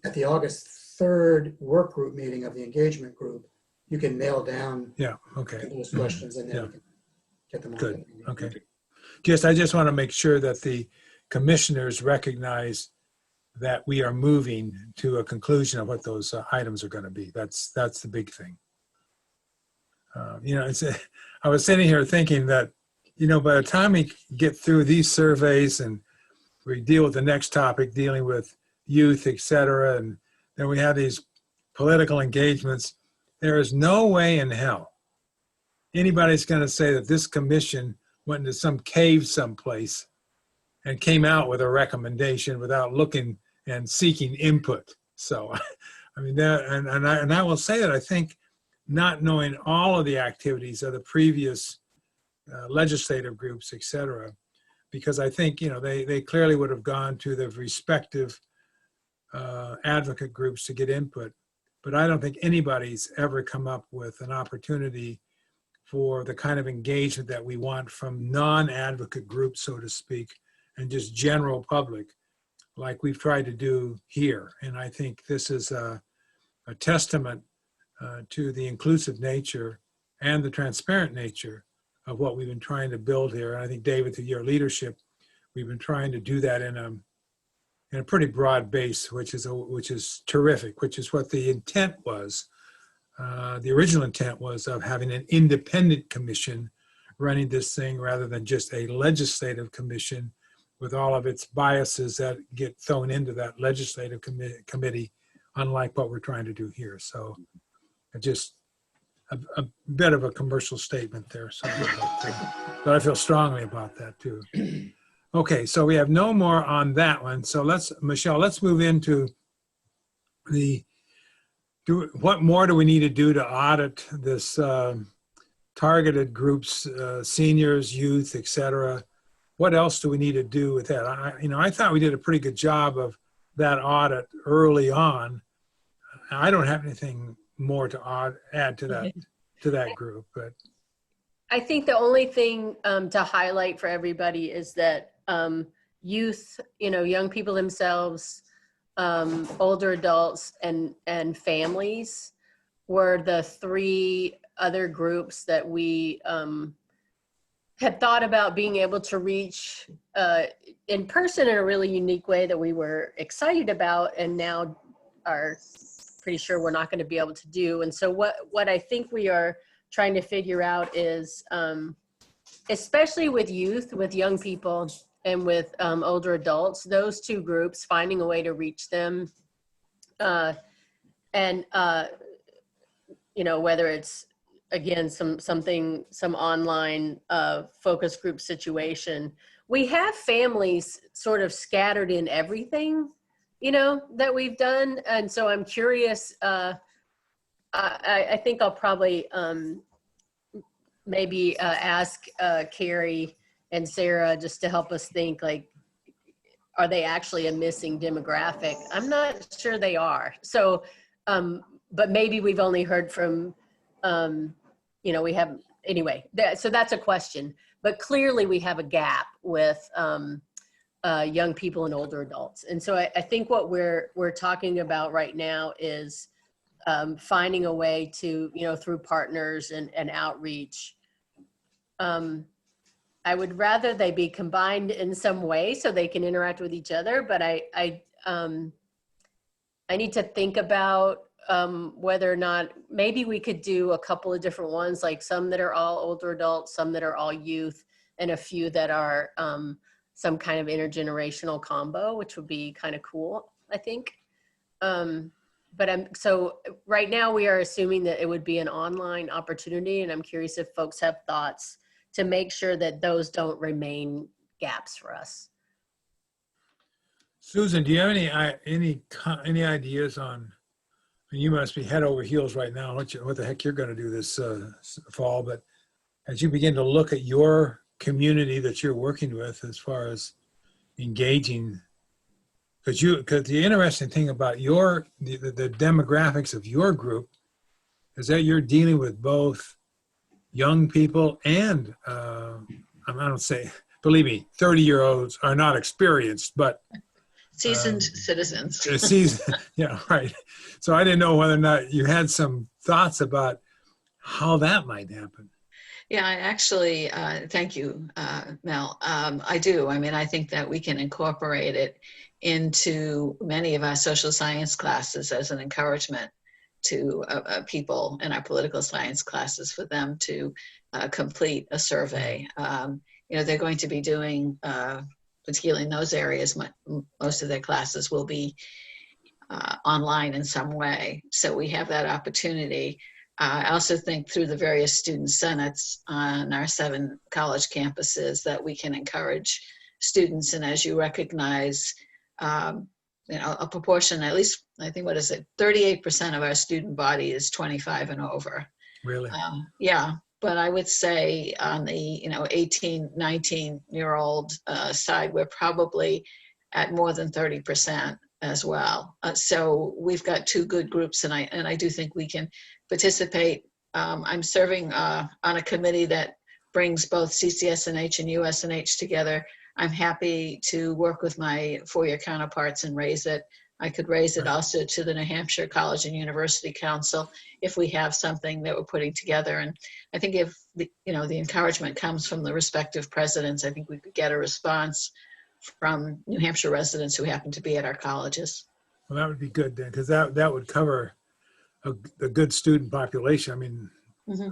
At the August 3rd work group meeting of the engagement group, you can nail down those questions, and then we can get them on. Good. Okay. I just want to make sure that the commissioners recognize that we are moving to a conclusion of what those items are going to be. That's the big thing. You know, I was sitting here thinking that, you know, by the time we get through these surveys and we deal with the next topic, dealing with youth, et cetera, and then we have these political engagements, there is no way in hell anybody's going to say that this commission went into some cave someplace and came out with a recommendation without looking and seeking input. So, I mean, that, and I will say that I think not knowing all of the activities of the previous legislative groups, et cetera, because I think, you know, they clearly would have gone to the respective advocate groups to get input. But I don't think anybody's ever come up with an opportunity for the kind of engagement that we want from non-advocate groups, so to speak, and just general public, like we've tried to do here. And I think this is a testament to the inclusive nature and the transparent nature of what we've been trying to build here. And I think, David, through your leadership, we've been trying to do that in a pretty broad base, which is terrific, which is what the intent was. The original intent was of having an independent commission running this thing rather than just a legislative commission with all of its biases that get thrown into that legislative committee, unlike what we're trying to do here. So just a bit of a commercial statement there. So, but I feel strongly about that too. Okay, so we have no more on that one. So Michele, let's move into what more do we need to do to audit this targeted groups, seniors, youth, et cetera? What else do we need to do with that? I thought we did a pretty good job of that audit early on. I don't have anything more to add to that group, but I think the only thing to highlight for everybody is that youth, young people themselves, older adults, and families were the three other groups that we had thought about being able to reach in person in a really unique way that we were excited about, and now are pretty sure we're not going to be able to do. And so what I think we are trying to figure out is, especially with youth, with young people, and with older adults, those two groups, finding a way to reach them, and whether it's, again, some online focus group situation. We have families sort of scattered in everything, that we've done. And so I'm curious, I think I'll probably maybe ask Carrie and Sarah just to help us think, like, are they actually a missing demographic? I'm not sure they are. So, but maybe we've only heard from, we have, anyway, so that's a question. But clearly we have a gap with young people and older adults. And so I think what we're talking about right now is finding a way to, through partners and outreach. I would rather they be combined in some way so they can interact with each other, but I need to think about whether or not maybe we could do a couple of different ones, like some that are all older adults, some that are all youth, and a few that are some kind of intergenerational combo, which would be kind of cool, I think. So right now we are assuming that it would be an online opportunity, and I'm curious if folks have thoughts to make sure that those don't remain gaps for us. Susan, do you have any ideas on? You must be head over heels right now. What the heck you're going to do this fall? But as you begin to look at your community that you're working with, as far as engaging, because the interesting thing about the demographics of your group is that you're dealing with both young people and I don't say, believe me, 30-year-olds are not experienced, but seasoned citizens. Yeah, right. So I didn't know whether or not you had some thoughts about how that might happen. Yeah, I actually, thank you, Mel. I do. I mean, I think that we can incorporate it into many of our social science classes as an encouragement to people in our political science classes for them to complete a survey. You know, they're going to be doing, particularly in those areas, most of their classes will be online in some way. So we have that opportunity. I also think through the various student senates on our 7 college campuses that we can encourage students. And as you recognize, you know, a proportion, at least, I think, what is it, 38% of our student body is 25 and over. Really? Yeah, but I would say on the, you know, 18, 19-year-old side, we're probably at more than 30% as well. So we've got 2 good groups, and I do think we can participate. I'm serving on a committee that brings both CCSNH and USNH together. I'm happy to work with my 4-year counterparts and raise it. I could raise it also to the New Hampshire College and University Council if we have something that we're putting together. And I think if the, you know, the encouragement comes from the respective presidents, I think we could get a response from New Hampshire residents who happen to be at our colleges. Well, that would be good then, because that would cover a good student population. I mean,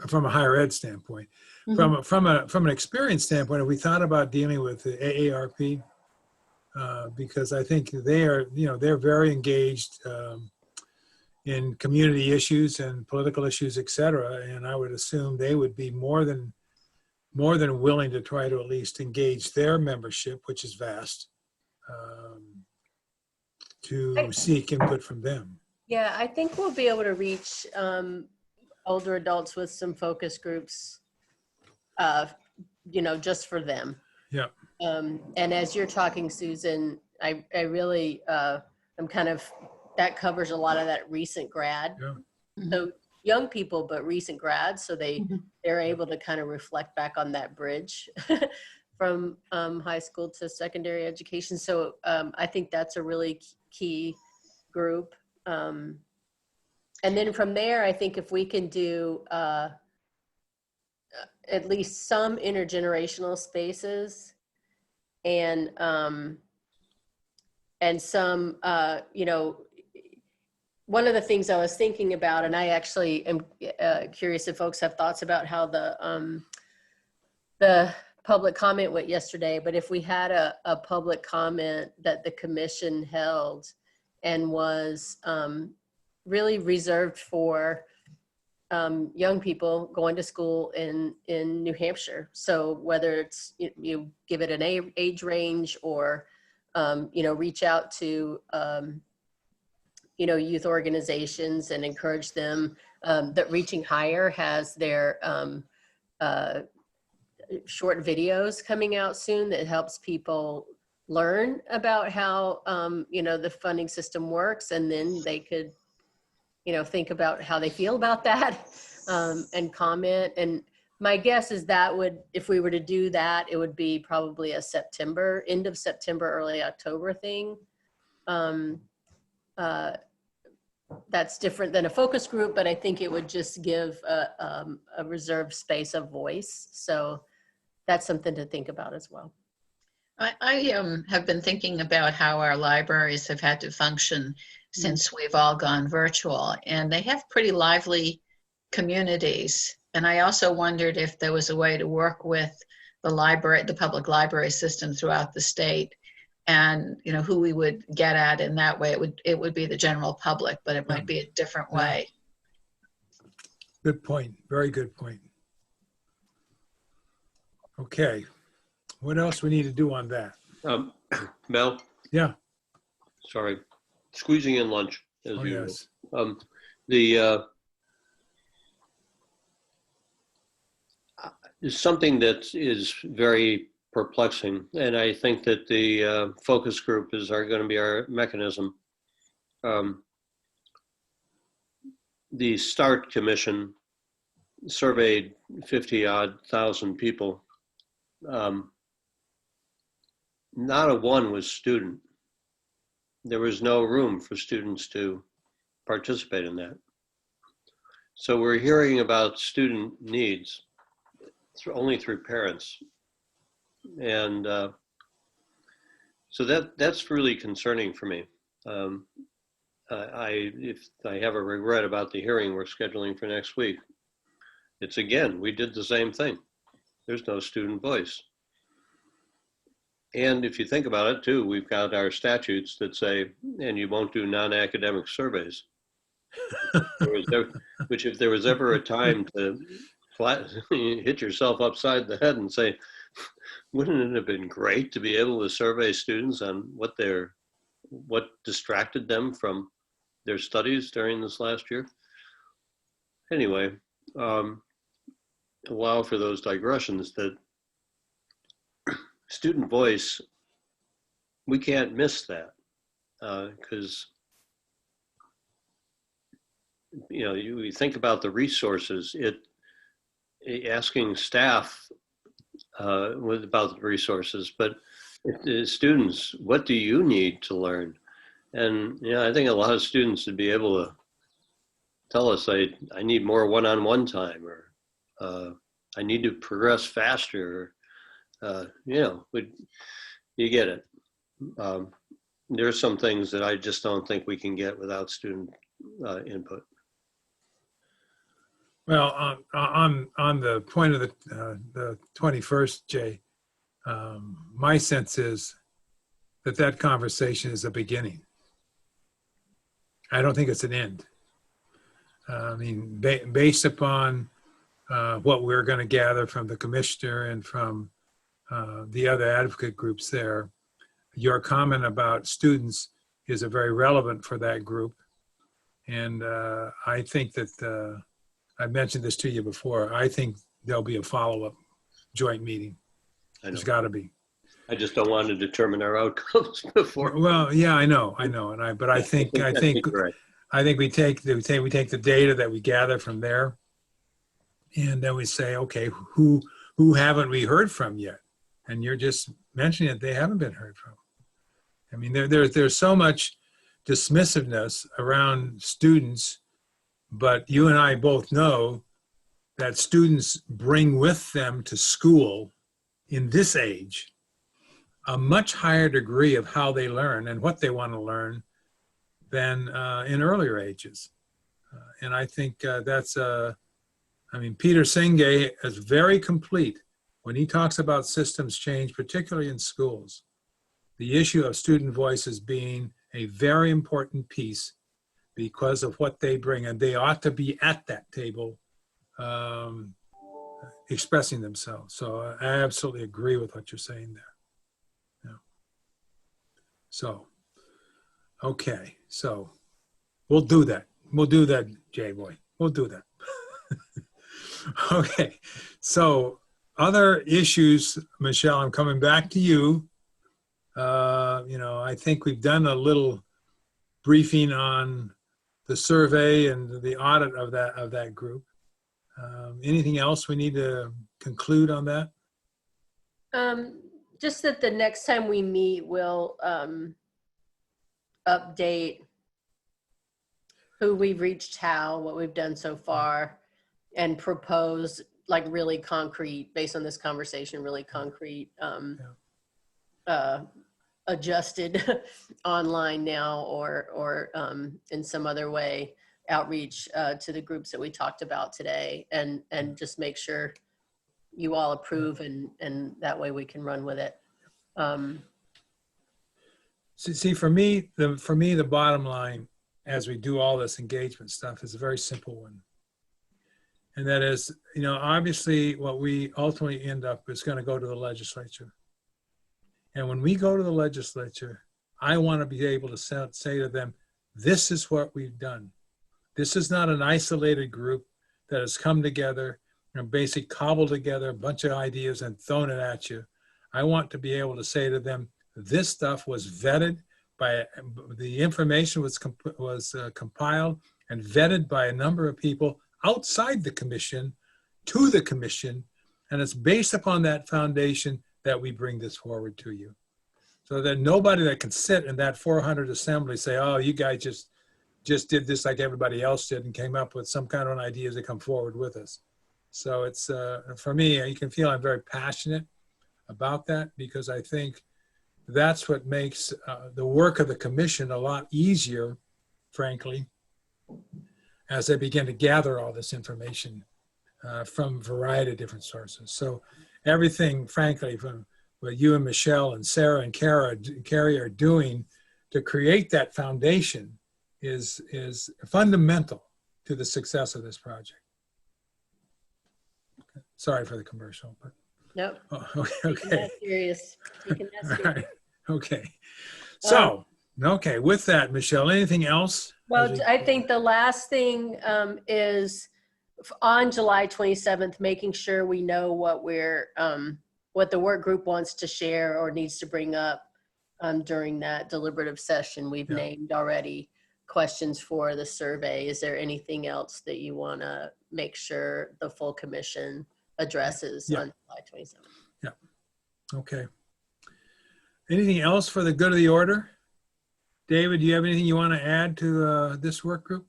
from a higher ed standpoint, from an experience standpoint, if we thought about dealing with the AARP, because I think they are, you know, they're very engaged in community issues and political issues, et cetera. And I would assume they would be more than willing to try to at least engage their membership, which is vast, to seek input from them. Yeah, I think we'll be able to reach older adults with some focus groups, you know, just for them. Yeah. And as you're talking, Susan, I really, I'm kind of, that covers a lot of that recent grad. Yeah. So young people, but recent grads. So they're able to kind of reflect back on that bridge from high school to secondary education. So I think that's a really key group. And then from there, I think if we can do at least some intergenerational spaces and some, you know, one of the things I was thinking about, and I actually am curious if folks have thoughts about how the public comment went yesterday, but if we had a public comment that the commission held and was really reserved for young people going to school in New Hampshire. So whether it's, you give it an age range or, you know, reach out to, you know, youth organizations and encourage them, that Reaching Higher has their short videos coming out soon that helps people learn about how, you know, the funding system works, and then they could, you know, think about how they feel about that, and comment. And my guess is that would, if we were to do that, it would be probably a September, end of September, early October thing. That's different than a focus group, but I think it would just give a reserved space of voice. So that's something to think about as well. I have been thinking about how our libraries have had to function since we've all gone virtual, and they have pretty lively communities. And I also wondered if there was a way to work with the library, the public library system throughout the state, and, you know, who we would get at in that way. It would be the general public, but it might be a different way. Good point. Very good point. Okay. What else we need to do on that? Mel? Yeah. Sorry. Squeezing in lunch, as Oh, usual. Yes. Is something that is very perplexing, and I think that the focus group are going to be our mechanism. The START Commission surveyed 50,000 people. Not a one was student. There was no room for students to participate in that. So we're hearing about student needs. only through parents. And so that's really concerning for me. If I have a regret about the hearing we're scheduling for next week, it's again, we did the same thing. There's no student voice. And if you think about it too, we've got our statutes that say, and you won't do non-academic surveys. Which if there was ever a time to hit yourself upside the head and say, wouldn't it have been great to be able to survey students on what distracted them from their studies during this last year? Anyway, allow for those digressions. That student voice, we can't miss that, because you think about the resources. Asking staff about the resources, but students, what do you need to learn? And I think a lot of students would be able to tell us, I need more one-on-one time, or I need to progress faster. You get it. There are some things that I just don't think we can get without student input. Well, on the point of the 21st, Jay, my sense is that conversation is a beginning. I don't think it's an end. I mean, based upon what we're going to gather from the commissioner and from the other advocate groups there, your comment about students is very relevant for that group. And I think that I've mentioned this to you before. I think there'll be a follow-up joint meeting. There's got to be. I just don't want to determine our outcomes before. Well, yeah, I know, but I think we take the data that we gather from there, and then we say, okay, who haven't we heard from yet? And you're just mentioning that they haven't been heard from. I mean, there's so much dismissiveness around students, but you and I both know that students bring with them to school in this age a much higher degree of how they learn and what they want to learn than in earlier ages. And I think Peter Senge is very complete when he talks about systems change, particularly in schools. The issue of student voices being a very important piece because of what they bring, and they ought to be at that table expressing themselves. So I absolutely agree with what you're saying there. Yeah. So, okay, so we'll do that. We'll do that, Jay boy. We'll do that. Okay, so other issues, Michele, I'm coming back to you. I think we've done a little briefing on the survey and the audit of that group. Anything else we need to conclude on that? Just that the next time we meet, we'll update who we've reached, what we've done so far, and propose like really concrete, based on this conversation, really concrete, adjusted online now or in some other way outreach to the groups that we talked about today, and just make sure you all approve, and that way we can run with it. See, for me, the bottom line as we do all this engagement stuff is a very simple one. And that is, obviously what we ultimately end up is going to go to the legislature. And when we go to the legislature, I want to be able to say to them, this is what we've done. This is not an isolated group that has come together and basically cobbled together a bunch of ideas and thrown it at you. I want to be able to say to them, this stuff was vetted by, the information was compiled and vetted by a number of people outside the commission to the commission, and it's based upon that foundation that we bring this forward to you. So that nobody that can sit in that 400 assembly say, oh, you guys just did this like everybody else did and came up with some kind of an idea to come forward with us. So it's, for me, you can feel I'm very passionate about that, because I think that's what makes the work of the commission a lot easier, frankly, as they begin to gather all this information from a variety of different sources. So everything, frankly, from what you and Michele and Sarah and Carrie are doing to create that foundation is fundamental to the success of this project. Okay. Sorry for the commercial, but. Nope. Oh, Taking okay. that serious. Taking that All serious. right. Okay. So, okay, with that, Michele, anything else? Well, I think the last thing is on July 27th, making sure we know what what the work group wants to share or needs to bring up during that deliberative session. We've named already questions for the survey. Is there anything else that you want to make sure the full commission addresses on July 27th? Yeah. Okay. Anything else for the good of the order? David, do you have anything you want to add to this work group?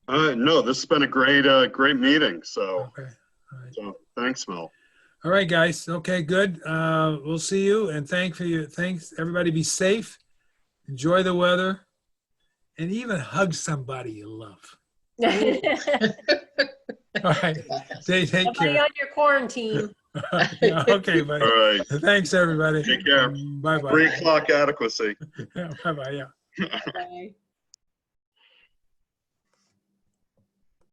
No, this has been a great meeting. So, Okay. All right. so thanks, Mel. All right, guys. Okay, good. We'll see you, and thanks everybody. Be safe, enjoy the weather, and even hug somebody you love. All right. Take Somebody care. on your quarantine. Okay, buddy. All right. Thanks, everybody. Take care. Bye-bye. 3 o'clock adequacy. Bye-bye, yeah. Bye.